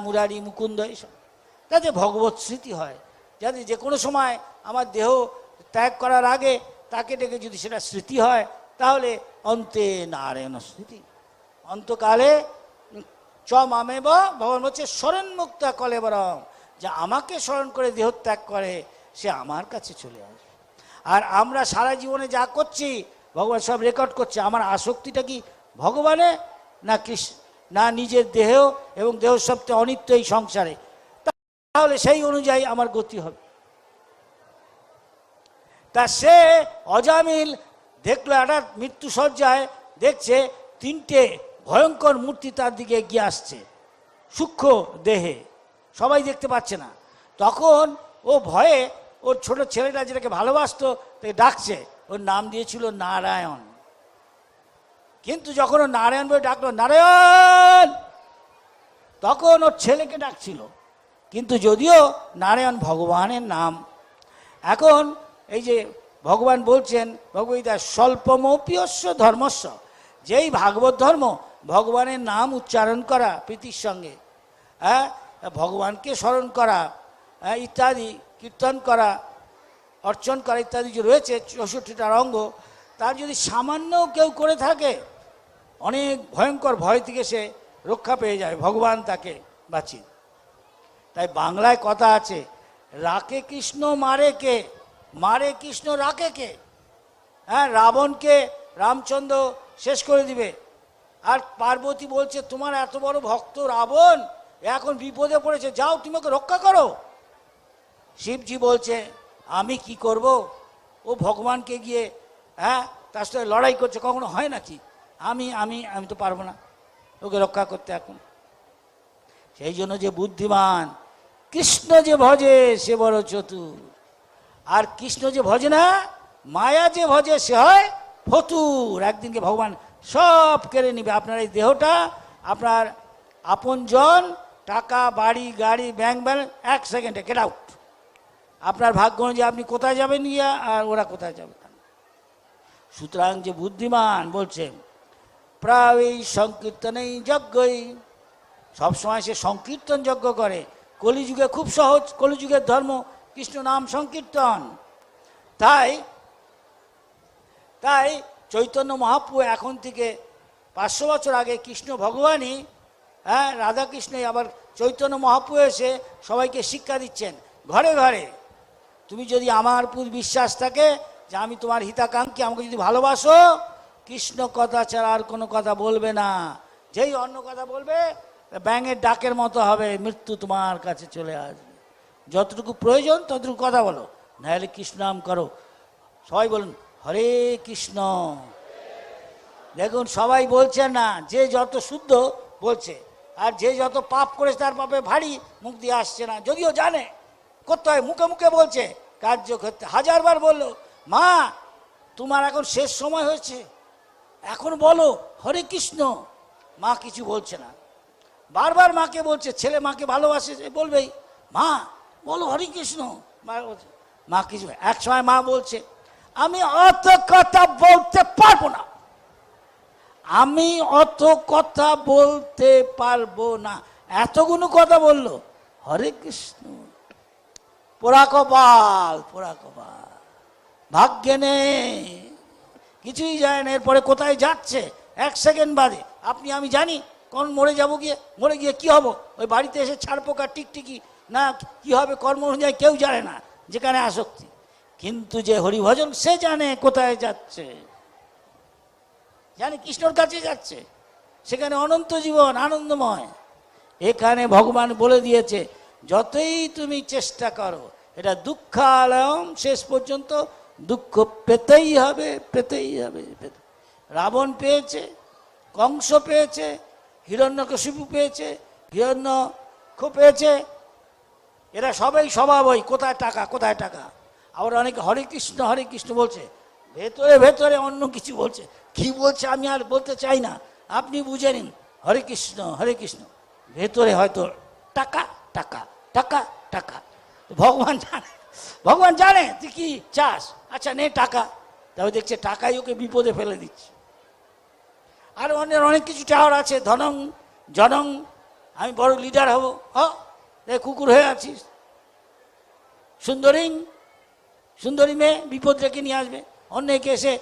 A: মুরারি মুকুন্দ, এইসব, তাতে ভগবত স্মৃতি হয়। যাতে যে কোনো সময় আমার দেহ ত্যাগ করার আগে তাকে ডেকে যদি সেটা স্মৃতি হয়, তাহলে অন্তে নারায়ণ স্মৃতি, অন্তকালে চ মামেব, ভগবান হচ্ছে স্মরণ মুক্তা কলেবরম, যা আমাকে স্মরণ করে দেহ ত্যাগ করে সে আমার কাছে চলে আসে। আর আমরা সারা জীবনে যা করছি ভগবান সব রেকর্ড করছে। আমার আসক্তিটা কি ভগবানে না কৃষ্ণ, না নিজের দেহ এবং দেহ সবচেয়ে অনিত্য এই সংসারে, তাহলে সেই অনুযায়ী আমার গতি হবে। তা সে অজামিল দেখলো একটা মৃত্যু সজ্জায়, দেখছে 3টে ভয়ঙ্কর মূর্তি তার দিকে এগিয়ে আসছে, সূক্ষ্ম দেহে, সবাই দেখতে পাচ্ছে না। তখন ও ভয়ে ওর ছোট ছেলেটা যেটাকে ভালোবাসতো তাকে ডাকছে, ওর নাম দিয়েছিল নারায়ণ। কিন্তু যখন ও নারায়ণ বলে ডাকলো, নারায়ণ, তখন ওর ছেলেকে ডাকছিল, কিন্তু যদিও নারায়ণ ভগবানের নাম। এখন এই যে ভগবান বলছেন ভগবদ্গীতা, স্বল্পমপ্যস্য ধর্মস্য, যেই ভাগবত ধর্ম ভগবানের নাম উচ্চারণ করা প্রীতির সঙ্গে, হ্যাঁ, ভগবানকে স্মরণ করা, ইত্যাদি কীর্তন করা, অর্চন করা ইত্যাদি যে রয়েছে 64টার অঙ্গ, তার যদি সামান্য কেউ করে থাকে, অনেক ভয়ঙ্কর ভয় থেকে সে রক্ষা পেয়ে যায়, ভগবান তাকে বাঁচিয়ে। তাই বাংলায় কথা আছে, রাখে কৃষ্ণ মারে কে, মারে কৃষ্ণ রাখে কে। হ্যাঁ, রাবণকে রামচন্দ্র শেষ করে দিবে, আর পার্বতী বলছে তোমার এত বড় ভক্ত রাবণ এখন বিপদে পড়েছে, যাও তুমি ওকে রক্ষা করো। শিবজি বলছে আমি কি করব, ও ভগবানকে গিয়ে হ্যাঁ তার সাথে লড়াই করছে, কখনো হয় নাকি, আমি আমি আমি তো পারবো না ওকে রক্ষা করতে এখন। সেই জন্য যে বুদ্ধিমান, কৃষ্ণ যে ভজে সে বড় চতুর, আর কৃষ্ণ যে ভজে না, মায়া যে ভজে সে হয় ফতুর। একদিনকে ভগবান সব কেড়ে নিবে। আপনার এই দেহটা, আপনার আপনজন, টাকা, বাড়ি, গাড়ি, ব্যাংক ব্যালেন্স, 1 সেকেন্ডে গেট আউট। আপনার ভাগ্য অনুযায়ী আপনি কোথায় যাবেন গিয়া, আর ওরা কোথায় যাবে। সুতরাং যে বুদ্ধিমান বলছে প্রায়ই সংকীর্তনেই যজ্ঞই, সবসময় সে সংকীর্তন যজ্ঞ করে। কলিযুগে খুব সহজ, কলিযুগের ধর্ম কৃষ্ণ নাম সংকীর্তন। তাই তাই চৈতন্য মহাপ্রভু এখন থেকে 500 বছর আগে কৃষ্ণ ভগবানই, হ্যাঁ, রাধাকৃষ্ণই আবার চৈতন্য মহাপ্রভু এসে সবাইকে শিক্ষা দিচ্ছেন ঘরে ঘরে। তুমি যদি আমার উপর বিশ্বাস থাকে যে আমি তোমার হিতাকাঙ্ক্ষী, আমাকে যদি ভালোবাসো, কৃষ্ণ কথা ছাড়া আর কোনো কথা বলবে না। যেই অন্য কথা বলবে ব্যাঙের ডাকের মতো হবে, মৃত্যু তোমার কাছে চলে আসবে। যতটুকু প্রয়োজন ততটুকু কথা বলো, নাহলে কৃষ্ণ নাম করো। সবাই বলুন হরে কৃষ্ণ। দেখুন সবাই বলছে না, যে যত শুদ্ধ বলছে, আর যে যত পাপ করেছে তার পাপে ভারী, মুখ দিয়ে আসছে না, যদিও জানে করতে হয়, মুখে মুখে বলছে, কার্য করতে 1000বার বললো মা তোমার এখন শেষ সময় হয়েছে, এখন বলো হরে কৃষ্ণ। মা কিছু বলছে না, বারবার মাকে বলছে, ছেলে মাকে ভালোবাসে বলবেই, মা বলো হরে কৃষ্ণ। মা বলছে, মা কিছু, এক সময় মা বলছে আমি অত কথা বলতে পারবো না, আমি অত কথা বলতে পারবো না, এতগুলো কথা বললো, হরে কৃষ্ণ। পোড়া কপাল, পোড়া কপাল, ভাগ্যে নেই, কিছুই যায় না। এরপরে কোথায় যাচ্ছে 1 সেকেন্ড বাদে আপনি আমি জানি কোন মরে যাবো, গিয়ে মরে গিয়ে কি হবো, ওই বাড়িতে এসে ছাড়পোকা টিকটিকি না কি হবে কর্ম অনুযায়ী কেউ জানে না, যেখানে আসক্তি। কিন্তু যে হরিভজন সে জানে কোথায় যাচ্ছে, জানে কৃষ্ণর কাছে যাচ্ছে, সেখানে অনন্ত জীবন আনন্দময়। এখানে ভগবান বলে দিয়েছে যতই তুমি চেষ্টা করো, এটা দুঃখালয়ম, শেষ পর্যন্ত দুঃখ পেতেই হবে, পেতেই হবে। রাবণ পেয়েছে, কংস পেয়েছে, হিরণ্যকশিপু পেয়েছে, হিরণ্যক্ষ পেয়েছে, এরা সবাই স্বভাব ওই কোথায় টাকা, কোথায় টাকা। আবার অনেকে হরে কৃষ্ণ বলছে, ভেতরে ভেতরে অন্য কিছু বলছে, কি বলছে আমি আর বলতে চাই না, আপনি বুঝে নিন। হরে কৃষ্ণ, ভেতরে হয়তো টাকা টাকা টাকা টাকা। ভগবান জানে তুই কি চাস, আচ্ছা নে টাকা, তবে দেখছে টাকাই ওকে বিপদে ফেলে দিচ্ছে। আর অনেক কিছু চাওয়ার আছে, ধনং জনং, আমি বড় লিডার হব, কুকুর হয়ে আছিস। সুন্দরী মেয়ে বিপদ রেখে নিয়ে আসবে, অনেকে এসে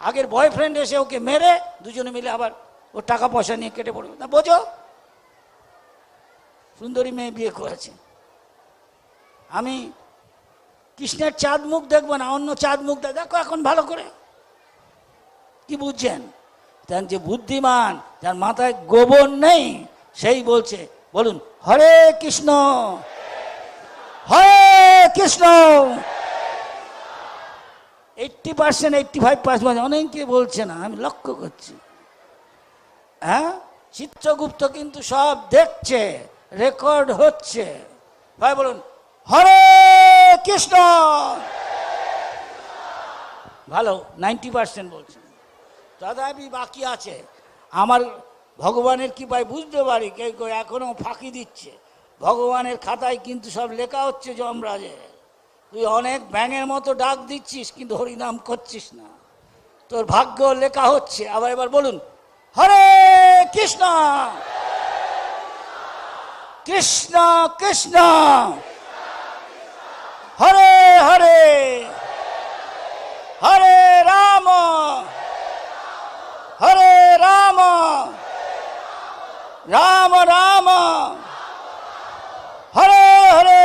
A: আগের বয়ফ্রেন্ড এসে ওকে মেরে দুজনে মিলে আবার ও টাকা পয়সা নিয়ে কেটে পড়বে। না বোঝো, সুন্দরী মেয়ে বিয়ে করেছে, আমি কৃষ্ণের চাঁদ মুখ দেখবো না, অন্য চাঁদ মুখ দেখো এখন ভালো করে। কি বুঝছেন? তার যে বুদ্ধিমান, যার মাথায় গোবর নেই, সেই বলছে, বলুন হরে কৃষ্ণ, হরে কৃষ্ণ। 80%, 85% অনেকে বলছে না, আমি লক্ষ্য করছি। হ্যাঁ, চিত্রগুপ্ত কিন্তু সব দেখছে, রেকর্ড হচ্ছে। ভাই বলুন হরে কৃষ্ণ। ভালো, 90% বলছেন, তথাপি বাকি আছে। আমার ভগবানের কৃপায় বুঝতে পারি কেউ কেউ এখনও ফাঁকি দিচ্ছে। ভগবানের খাতায় কিন্তু সব লেখা হচ্ছে যমরাজের, তুই অনেক ব্যাঙের মতো ডাক দিচ্ছিস কিন্তু হরিনাম করছিস না, তোর ভাগ্য লেখা হচ্ছে। আবার এবার বলুন, হরে কৃষ্ণ কৃষ্ণ কৃষ্ণ হরে হরে হরে রাম হরে রাম রাম রাম হরে হরে।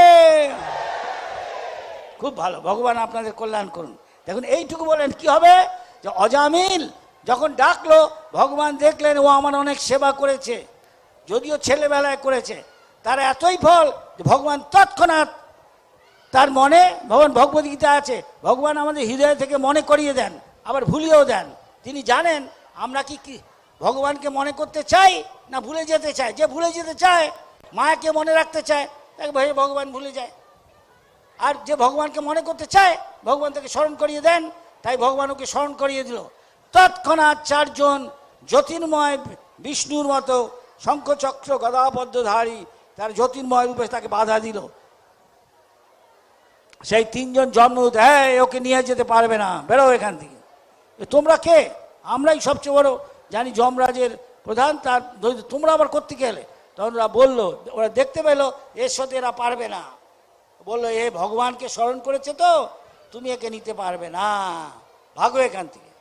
A: খুব ভালো, ভগবান আপনাদের কল্যাণ করুন। দেখুন এইটুকু বলেন কি হবে, যে অজামিল যখন ডাকলো ভগবান দেখলেন ও আমার অনেক সেবা করেছে, যদিও ছেলেবেলায় করেছে, তার এতই ফল যে ভগবান তৎক্ষণাৎ তার মনে, ভগবান ভগবদ্গীতা আছে, ভগবান আমাদের হৃদয় থেকে মনে করিয়ে দেন, আবার ভুলিয়েও দেন। তিনি জানেন আমরা কি ভগবানকে মনে করতে চাই না ভুলে যেতে চাই। যে ভুলে যেতে চায়, মায়াকে মনে রাখতে চায়, তাকে ভগবান ভুলে যায়। আর যে ভগবানকে মনে করতে চায়, ভগবান তাকে স্মরণ করিয়ে দেন। তাই ভগবান ওকে স্মরণ করিয়ে দিল। তৎক্ষণাৎ চারজন জ্যোতির্ময় বিষ্ণুর মতো শঙ্খচক্র গদাপদ্মধারী তার জ্যোতির্ময় রূপে তাকে বাধা দিল। সেই তিনজন জন্মদূত, হ্যাঁ ওকে নিয়ে যেতে পারবে না, বেরো এখান থেকে। তোমরা কে? আমরাই সবচেয়ে বড় জানি, যমরাজের প্রধান, তার তোমরা আবার করতে গেলে? তখন ওরা বললো, ওরা দেখতে পেলো এর সাথে এরা পারবে না, বললো এ ভগবানকে স্মরণ করেছে তো তুমি একে নিতে পারবে না, ভাগো এখান থেকে।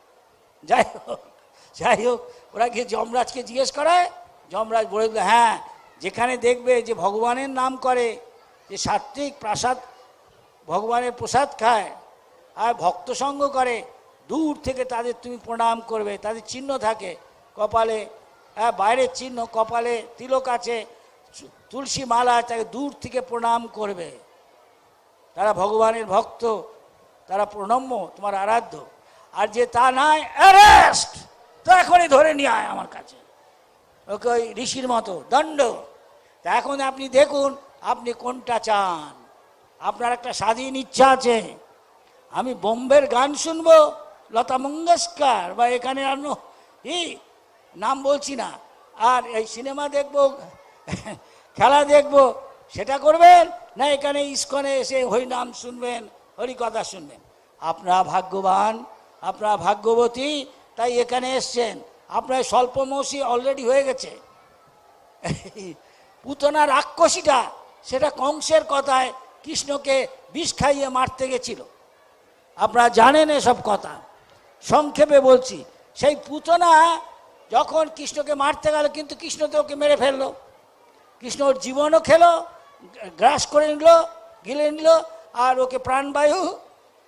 A: যাই হোক ওরা গিয়ে যমরাজকে জিজ্ঞেস করায়, যমরাজ বলে দিল, হ্যাঁ যেখানে দেখবে যে ভগবানের নাম করে, যে সাত্বিক প্রাসাদ ভগবানের প্রসাদ খায় আর ভক্ত সঙ্গ করে, দূর থেকে তাদের তুমি প্রণাম করবে। তাদের চিহ্ন থাকে কপালে, হ্যাঁ বাইরের চিহ্ন, কপালে তিলক আছে, তুলসী মালা, তাকে দূর থেকে প্রণাম করবে। তারা ভগবানের ভক্ত, তারা প্রণম্য, তোমার আরাধ্য। আর যে তা নাই, অ্যারেস্ট, তো এখনই ধরে নিয়ে আয় আমার কাছে, ওকে ওই ঋষির মতো দণ্ড। তা এখন আপনি দেখুন আপনি কোনটা চান। আপনার একটা স্বাধীন ইচ্ছা আছে, আমি বোম্বের গান শুনবো, লতা মঙ্গেশকর বা এখানে আর নাম বলছি না, আর এই সিনেমা দেখবো, খেলা দেখবো, সেটা করবেন না এখানে ইস্কনে এসে হরিনাম শুনবেন, হরিকথা শুনবেন? আপনারা ভাগ্যবান, আপনারা ভাগ্যবতী, তাই এখানে এসছেন। আপনার স্বল্পমৌসী অলরেডি হয়ে গেছে। পুতনা রাক্ষসীটা, সেটা কংসের কথায় কৃষ্ণকে বিষ খাইয়ে মারতে গেছিল। আপনারা জানেন এসব কথা, সংক্ষেপে বলছি। সেই পুতনা যখন কৃষ্ণকে মারতে গেল, কিন্তু কৃষ্ণ তো ওকে মেরে ফেললো। কৃষ্ণ ওর জীবনও খেলো, গ্রাস করে নিল, গিলে নিল, আর ওকে প্রাণবায়ু,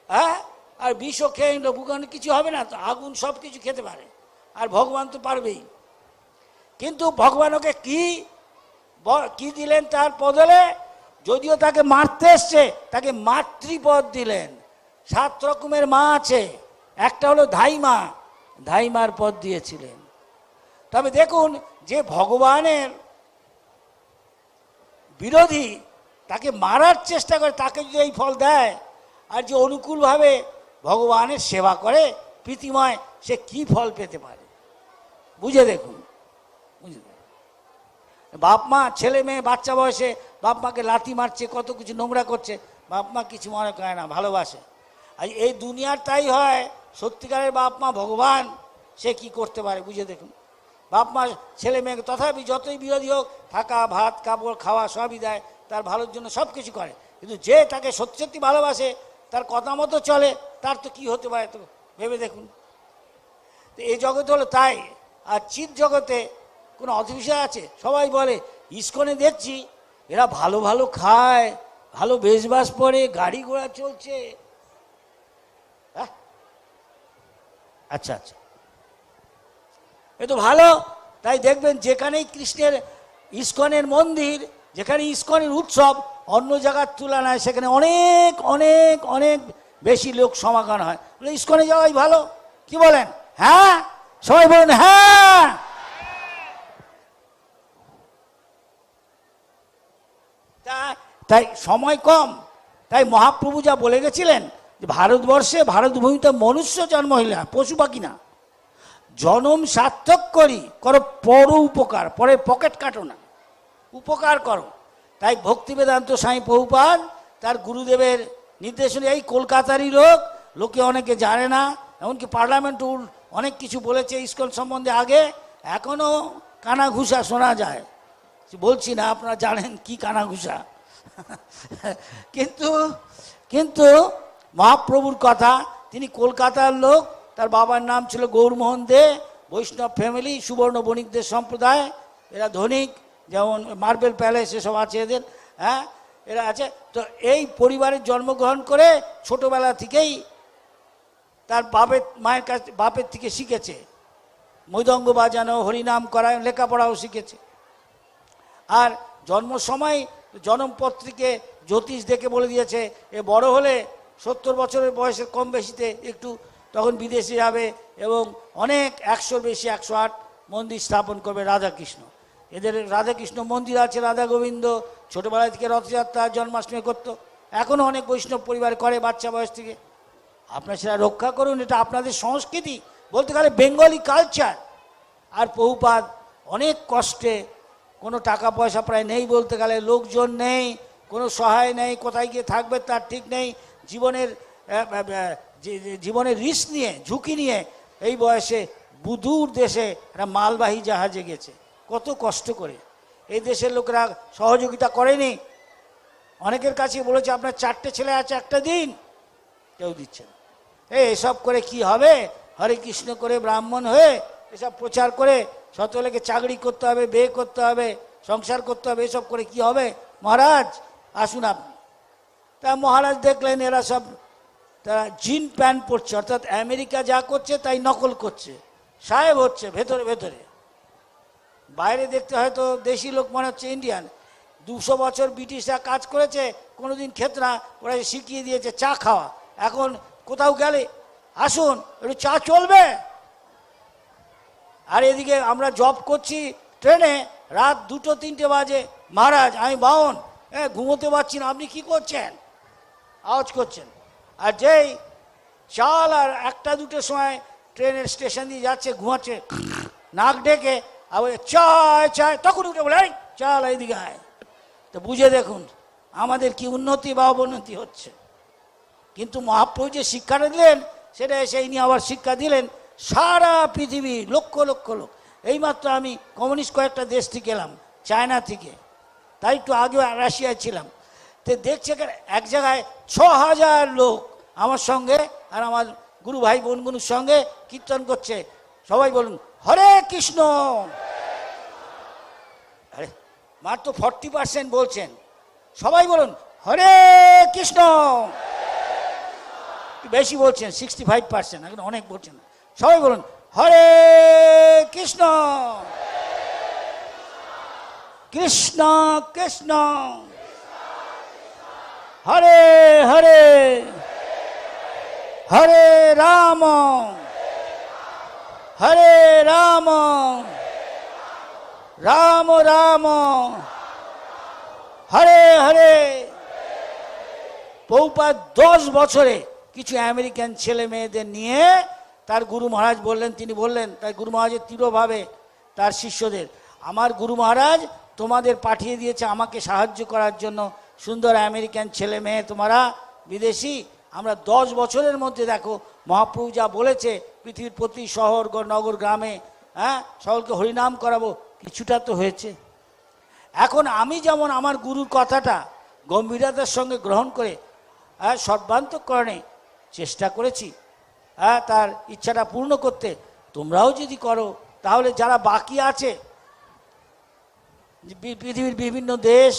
A: হ্যাঁ, আর বিষও খেয়ে নিল। ভগবান কিছু হবে না তো, আগুন সব কিছু খেতে পারে, আর ভগবান তো পারবেই। কিন্তু ভগবান ওকে কি দিলেন তার বদলে? যদিও তাকে মারতে এসছে, তাকে মাতৃপদ দিলেন। 7 রকমের মা আছে, একটা হলো ধাইমা, ধাইমার পদ দিয়েছিলেন। তবে দেখুন, যে ভগবানের বিরোধী, তাকে মারার চেষ্টা করে, তাকে যদি এই ফল দেয়, আর যে অনুকূলভাবে ভগবানের সেবা করে প্রীতিময়, সে কি ফল পেতে পারে বুঝে দেখুন। বাপ মা, ছেলে মেয়ে বাচ্চা বয়সে বাপ মাকে লাথি মারছে, কত কিছু নোংরা করছে, বাপ মা কিছু মনে করে না, ভালোবাসে। আর এই দুনিয়ার তাই হয়, সত্যিকারের বাপ মা ভগবান, সে কি করতে পারে বুঝে দেখুন। বাপ মা ছেলে মেয়েকে তথাপি যতই বিরোধী হোক, থাকা, ভাত, কাপড়, খাওয়া সবই দেয়, তার ভালোর জন্য সব কিছু করে। কিন্তু যে তাকে সত্যি সত্যি ভালোবাসে, তার কথা মতো চলে, তার তো কি হতে পারে, তো ভেবে দেখুন। তো এই জগতে হলো তাই। আর চিৎ জগতে কোনো অসুবিধা আছে? সবাই বলে ইস্কনে দেখছি এরা ভালো ভালো খায়, ভালো বেশবাস পরে, গাড়ি ঘোড়া চলছে। আচ্ছা আচ্ছা, এ তো ভালো। তাই দেখবেন যেখানেই কৃষ্ণের ইস্কনের মন্দির, যেখানে ইস্কনের উৎসব, অন্য জায়গার তুলনায় সেখানে অনেক অনেক অনেক বেশি লোক সমাগম হয়। বলে ইস্কনে যাওয়াই ভালো, কি বলেন? হ্যাঁ, সবাই বলুন হ্যাঁ। তাই সময় কম, তাই মহাপ্রভু যা বলে গেছিলেন যে ভারতবর্ষে, ভারতভূমিতে মনুষ্য জন্ম হইলে, পশু পাখি না, জনম সার্থক করি, করো পর উপকার, পরে পকেট কাটো না, উপকার করো। তাই ভক্তি বেদান্ত স্বামী প্রভুপাদ তার গুরুদেবের নির্দেশনে, এই কলকাতারই লোকে অনেকে জানে না, এমনকি পার্লামেন্ট অনেক কিছু বলেছে ইসকন সম্বন্ধে আগে, এখনও কানাঘুষা শোনা যায়। বলছি না, আপনারা জানেন কি কানাঘুষা। কিন্তু কিন্তু মহাপ্রভুর কথা, তিনি কলকাতার লোক, তার বাবার নাম ছিল গৌরমোহন দে, বৈষ্ণব ফ্যামিলি, সুবর্ণ বণিকদের সম্প্রদায়, এরা ধনিক, যেমন মার্বেল প্যালেস এসব আছে এদের, হ্যাঁ এরা আছে। তো এই পরিবারের জন্মগ্রহণ করে ছোটবেলা থেকেই তার মায়ের কাছ বাপের থেকে শিখেছে মৃদঙ্গ বাজানো, হরিনাম করা, লেখাপড়াও শিখেছে। আর জন্ম সময় জন্মপত্রিকে জ্যোতিষ দেখে বলে দিয়েছে এ বড় হলে 70 বছরের বয়সের কম বেশিতে একটু তখন বিদেশে যাবে এবং অনেক 100-র বেশি 108 মন্দির স্থাপন করবে রাধাকৃষ্ণ। এদের রাধাকৃষ্ণ মন্দির আছে, রাধা গোবিন্দ, ছোটোবেলা থেকে রথযাত্রা জন্মাষ্টমী করতো, এখনও অনেক বৈষ্ণব পরিবার করে বাচ্চা বয়স থেকে। আপনারা সেটা রক্ষা করুন, এটা আপনাদের সংস্কৃতি, বলতে গেলে বেঙ্গলি কালচার। আর প্রভুপাদ অনেক কষ্টে, কোনো টাকা পয়সা প্রায় নেই বলতে গেলে, লোকজন নেই, কোনো সহায় নেই, কোথায় গিয়ে থাকবে তার ঠিক নেই, জীবনের রিস্ক নিয়ে, ঝুঁকি নিয়ে এই বয়সে বুধুর দেশে একটা মালবাহী জাহাজে গেছে, কত কষ্ট করে। এই দেশের লোকেরা সহযোগিতা করেনি। অনেকের কাছে বলেছে আপনার 4টে ছেলে আছে, একটা দিন, কেউ দিচ্ছে না। এসব করে কি হবে? হরে কৃষ্ণ করে ব্রাহ্মণ হয়ে এসব প্রচার করে শতলেকে চাকরি করতে হবে, বিয়ে করতে হবে, সংসার করতে হবে, এসব করে কি হবে? মহারাজ আসুন আপনি। তা মহারাজ দেখলেন এরা সব তারা জিন প্যান্ট পরছে, অর্থাৎ আমেরিকা যা করছে তাই নকল করছে, সাহেব হচ্ছে ভেতরে ভেতরে। বাইরে দেখতে হয়তো দেশি লোক মনে হচ্ছে ইন্ডিয়ান। 200 বছর ব্রিটিশরা কাজ করেছে, কোনোদিন খেত না, ওরা শিখিয়ে দিয়েছে চা খাওয়া। এখন কোথাও গেলে আসুন একটু চা চলবে। আর এদিকে আমরা জব করছি ট্রেনে, রাত 2-3টে বাজে, মহারাজ আমি বাউন, ঘুমোতে পারছি না, আপনি কি করছেন? আওয়াজ করছেন। আর যেই চাল আর 1-2টোর সময় ট্রেনের স্টেশন দিয়ে যাচ্ছে, ঘুমাচ্ছে, নাক ডেকে আবার চায় চায়, তখন উঠে বলে এই চাল এইদিকে আয়। তো বুঝে দেখুন আমাদের কি উন্নতি বা অবনতি হচ্ছে। কিন্তু মহাপ্রভু যে শিক্ষাটা দিলেন সেটা সেই নিয়ে আবার শিক্ষা দিলেন সারা পৃথিবী, লক্ষ লক্ষ লোক। এইমাত্র আমি কমিউনিস্ট কয়েকটা দেশ থেকে এলাম, চায়না থেকে, তাই একটু আগে রাশিয়ায় ছিলাম। তো দেখছে এক জায়গায় 6000 লোক আমার সঙ্গে আর আমার গুরু ভাই বোনগুলোর সঙ্গে কীর্তন করছে। সবাই বলুন হরে কৃষ্ণ। আরে মাত্র 40% বলছেন, সবাই বলুন হরে কৃষ্ণ। বেশি বলছেন 65%, এখন অনেক বলছেন। সবাই বলুন হরে কৃষ্ণ কৃষ্ণ কৃষ্ণ হরে হরে হরে রাম হরে রাম রাম রাম হরে হরে। প্রভুপাদ 10 বছরে কিছু আমেরিকান ছেলে মেয়েদের নিয়ে তার গুরু মহারাজ বললেন, তিনি বললেন তাই গুরু মহারাজের তীব্রভাবে তার শিষ্যদের, আমার গুরু মহারাজ তোমাদের পাঠিয়ে দিয়েছে আমাকে সাহায্য করার জন্য, সুন্দর আমেরিকান ছেলে মেয়ে তোমরা বিদেশি, আমরা 10 বছরের মধ্যে দেখো মহাপ্রভু যা বলেছে পৃথিবীর প্রতি শহর নগর গ্রামে, সকলকে হরিনাম করাবো, কিছুটা তো হয়েছে। এখন আমি যেমন আমার গুরুর কথাটা গম্ভীরতার সঙ্গে গ্রহণ করে সর্বান্তঃকরণে চেষ্টা করেছি তার ইচ্ছাটা পূর্ণ করতে, তোমরাও যদি করো তাহলে যারা বাকি আছে পৃথিবীর বিভিন্ন দেশ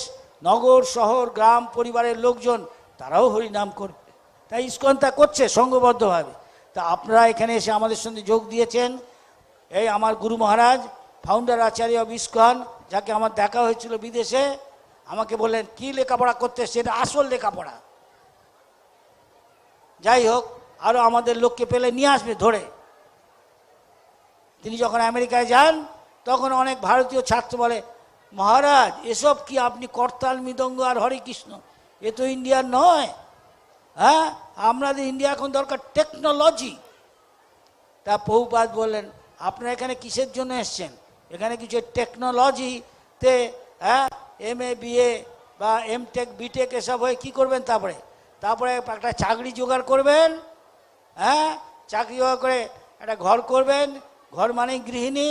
A: নগর শহর গ্রাম পরিবারের লোকজন, তারাও হরিনাম করবে। তাই ইসকন তা করছে সংঘবদ্ধভাবে। তা আপনারা এখানে এসে আমাদের সঙ্গে যোগ দিয়েছেন। এই আমার গুরু মহারাজ ফাউন্ডার আচার্য অব ইসকন, যাকে আমার দেখা হয়েছিল বিদেশে, আমাকে বললেন কি লেখাপড়া করতে, সেটা আসল লেখাপড়া। যাই হোক, আরও আমাদের লোককে পেলে নিয়ে আসবে ধরে। তিনি যখন আমেরিকায় যান তখন অনেক ভারতীয় ছাত্র বলে, মহারাজ এসব কি আপনি করতাল মৃদঙ্গ আর হরে কৃষ্ণ, এ তো ইন্ডিয়ার নয়। আমাদের ইন্ডিয়া এখন দরকার টেকনোলজি। তা প্রভুপাদ বললেন আপনারা এখানে কিসের জন্য এসছেন? এখানে কিছু টেকনোলজিতে MA BA বা MTech BTech এসব হয়ে কী করবেন? তারপরে একটা চাকরি জোগাড় করবেন, চাকরি জোগাড় করে একটা ঘর করবেন, ঘর মানে গৃহিণী,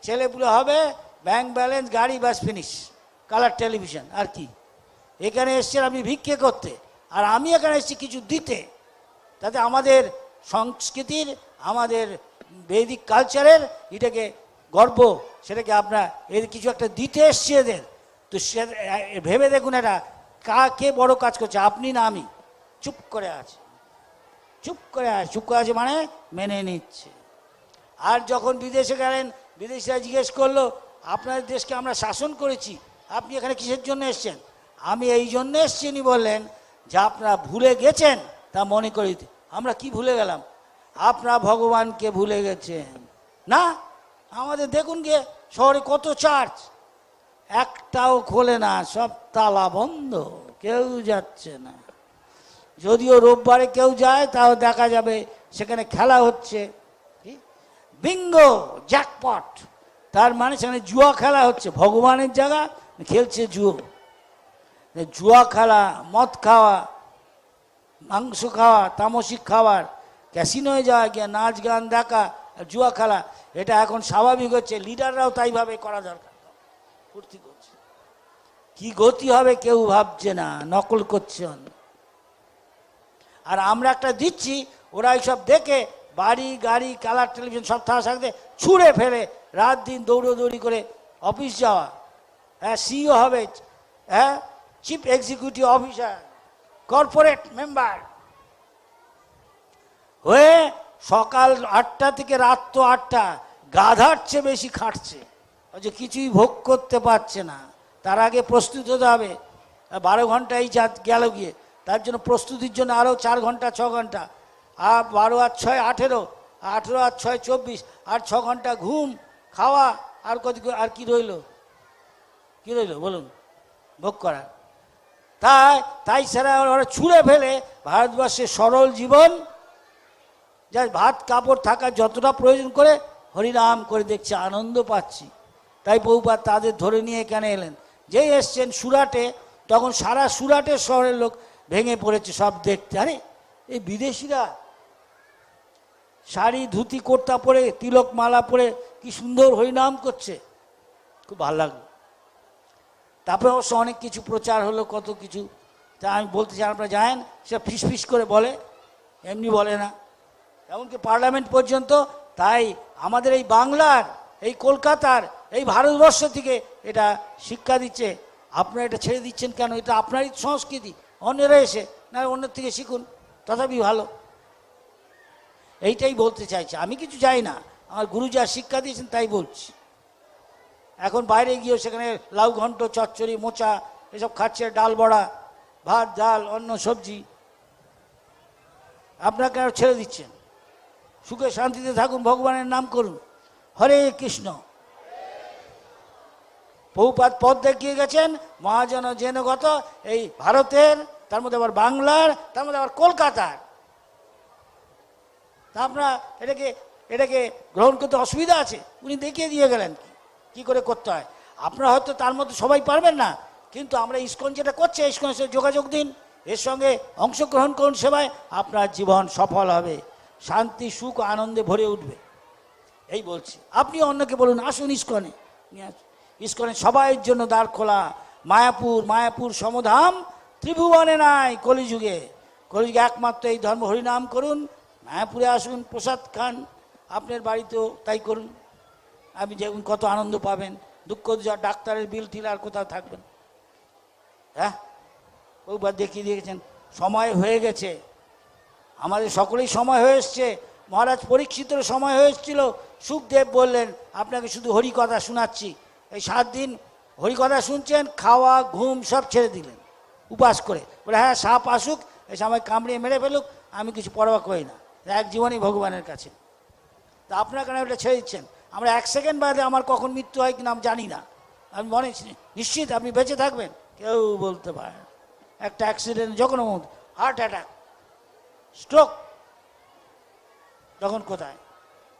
A: ছেলেপুলে হবে, ব্যাংক ব্যালেন্স, গাড়ি, বাস, ফিনিশ, কালার টেলিভিশন। আর কি? এখানে এসছেন আপনি ভিক্ষে করতে, আর আমি এখানে এসেছি কিছু দিতে, তাতে আমাদের সংস্কৃতির, আমাদের বৈদিক কালচারের এটাকে গর্ব, সেটাকে আপনার এর কিছু একটা দিতে এসছি এদের। তো সে ভেবে দেখুন, এটা কে বড় কাজ করছে, আপনি না আমি? চুপ করে আছে, চুপ করে আছে মানে মেনে নিচ্ছে। আর যখন বিদেশে গেলেন, বিদেশিরা জিজ্ঞেস করলো, আপনার দেশকে আমরা শাসন করেছি, আপনি এখানে কিসের জন্য এসছেন? আমি এই জন্য এসছি বললেন, যে আপনারা ভুলে গেছেন তা মনে করি। আমরা কি ভুলে গেলাম? আপনারা ভগবানকে ভুলে গেছেন না? আমাদের দেখুন গিয়ে শহরে কত চার্চ, একটাও খোলে না, সব তালা বন্ধ, কেউ যাচ্ছে না। যদিও রোববারে কেউ যায়, তাও দেখা যাবে সেখানে খেলা হচ্ছে, বিঙ্গো, জ্যাকপট, তার মানে সেখানে জুয়া খেলা হচ্ছে। ভগবানের জায়গা খেলছে জুয়া খেলা, মদ খাওয়া, মাংস খাওয়া, তামসিক খাবার, ক্যাসিনোয় যাওয়া, গিয়ে নাচ গান দেখা, জুয়া খেলা, এটা এখন স্বাভাবিক হচ্ছে। লিডাররাও তাইভাবে করা দরকার, ফুর্তি করছে। কি গতি হবে কেউ ভাবছে না, নকল করছে। আর আমরা একটা দিচ্ছি, ওরা এইসব দেখে বাড়ি, গাড়ি, কালার টেলিভিশন সব থাকতে ছুঁড়ে ফেলে রাত দিন দৌড়োদৌড়ি করে অফিস যাওয়া, সিইও হবে, chief executive officer, corporate member হয়ে সকাল 8টা থেকে রাত তো 8টা, গাধার চেয়ে বেশি খাটছে, যে কিছুই ভোগ করতে পারছে না। তার আগে প্রস্তুত হতে হবে, 12 ঘন্টা এই গেল গিয়ে, তার জন্য প্রস্তুতির জন্য আরও 4 ঘন্টা 6 ঘন্টা, আর 12 আর 6 18, 18 আর 6 24, আর 6 ঘন্টা ঘুম, খাওয়া, আর আর কি রইল বলুন ভোগ করার? তাই সারা ওরা ছুঁড়ে ফেলে ভারতবর্ষের সরল জীবন, যা ভাত কাপড় থাকা যতটা প্রয়োজন করে হরিনাম করে দেখছে, আনন্দ পাচ্ছি। তাই বহুবার তাদের ধরে নিয়ে এখানে এলেন। যেই এসছেন সুরাটে, তখন সারা সুরাটের শহরের লোক ভেঙে পড়েছে সব দেখতে। আরে এই বিদেশিরা শাড়ি ধুতি কুর্তা পরে, তিলক মালা পরে কি সুন্দর হরিনাম করছে, খুব ভালো লাগলো। তারপরে অবশ্য অনেক কিছু প্রচার হলো, কত কিছু। তা আমি বলতে চাই, আপনারা জানেন, সে ফিস করে বলে, এমনি বলে না, এমনকি পার্লামেন্ট পর্যন্ত। তাই আমাদের এই বাংলার, এই কলকাতার, এই ভারতবর্ষ থেকে এটা শিক্ষা দিচ্ছে। আপনারা এটা ছেড়ে দিচ্ছেন কেন? এটা আপনারই সংস্কৃতি, অন্যরা এসে না অন্যের থেকে শিখুন, তথাপি ভালো। এইটাই বলতে চাইছে, আমি কিছু চাই না, আমার গুরু যা শিক্ষা দিয়েছেন তাই বলছি। এখন বাইরে গিয়েও সেখানে লাউ ঘন্ট, চচ্চড়ি, মোচা এসব খাচ্ছে, ডাল বড়া, ভাত ডাল, অন্য সবজি। আপনারা কেন ছেড়ে দিচ্ছেন? সুখে শান্তিতে থাকুন, ভগবানের নাম করুন, হরে কৃষ্ণ। বহুপাত পথ দেখিয়ে গেছেন, মহাজন জেনগত এই ভারতের, তার মধ্যে আবার বাংলার, তার মধ্যে আবার কলকাতার। তা আপনারা এটাকে গ্রহণ করতে অসুবিধা আছে? উনি দেখিয়ে দিয়ে গেলেন কি করে করতে হয়। আপনারা হয়তো তার মধ্যে সবাই পারবেন না, কিন্তু আমরা ইসকন যেটা করছে, ইসকনের সাথে যোগাযোগ দিন, এর সঙ্গে অংশগ্রহণ করুন সেবায়, আপনার জীবন সফল হবে, শান্তি সুখ আনন্দে ভরে উঠবে। এই বলছি, আপনি অন্যকে বলুন আসুন ইসকনে, ইসকনে সবাইয়ের জন্য দ্বার খোলা। মায়াপুর সমধাম ত্রিভুবনে নাই, কলিযুগে একমাত্র এই ধর্ম, হরিনাম করুন, মায়াপুরে আসুন, প্রসাদ খান, আপনার বাড়িতেও তাই করুন। আপনি যেমন কত আনন্দ পাবেন, দুঃখ যা ডাক্তারের বিল টিল আর কোথাও থাকবেন। ওইবার দেখিয়ে দিয়েছেন। সময় হয়ে গেছে, আমাদের সকলেই সময় হয়ে এসছে। মহারাজ পরীক্ষিতের সময় হয়ে এসেছিল, সুখদেব বললেন আপনাকে শুধু হরিকথা শোনাচ্ছি। এই 7 দিন হরিকথা শুনছেন, খাওয়া ঘুম সব ছেড়ে দিলেন উপাস করে। বলে হ্যাঁ, সাপ আসুক, এসে আমায় কামড়িয়ে মেরে ফেলুক, আমি কিছু পরোয়া করি না, এক জীবনই ভগবানের কাছে। তা আপনার কেন এটা ছেড়ে দিচ্ছেন? আমরা 1 সেকেন্ড বাদে আমার কখন মৃত্যু হয় কিনা আমি জানি না। আমি মনে নিশ্চিত আপনি বেঁচে থাকবেন, কেউ বলতে পারে না। একটা অ্যাক্সিডেন্ট, যখন হার্ট অ্যাটাক, স্ট্রোক, তখন কোথায়?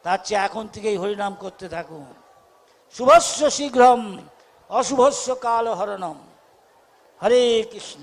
A: তার চেয়ে এখন থেকেই হরিনাম করতে থাকুন। শুভস্য শীঘ্রম অশুভস্য কাল হরণম। হরে কৃষ্ণ।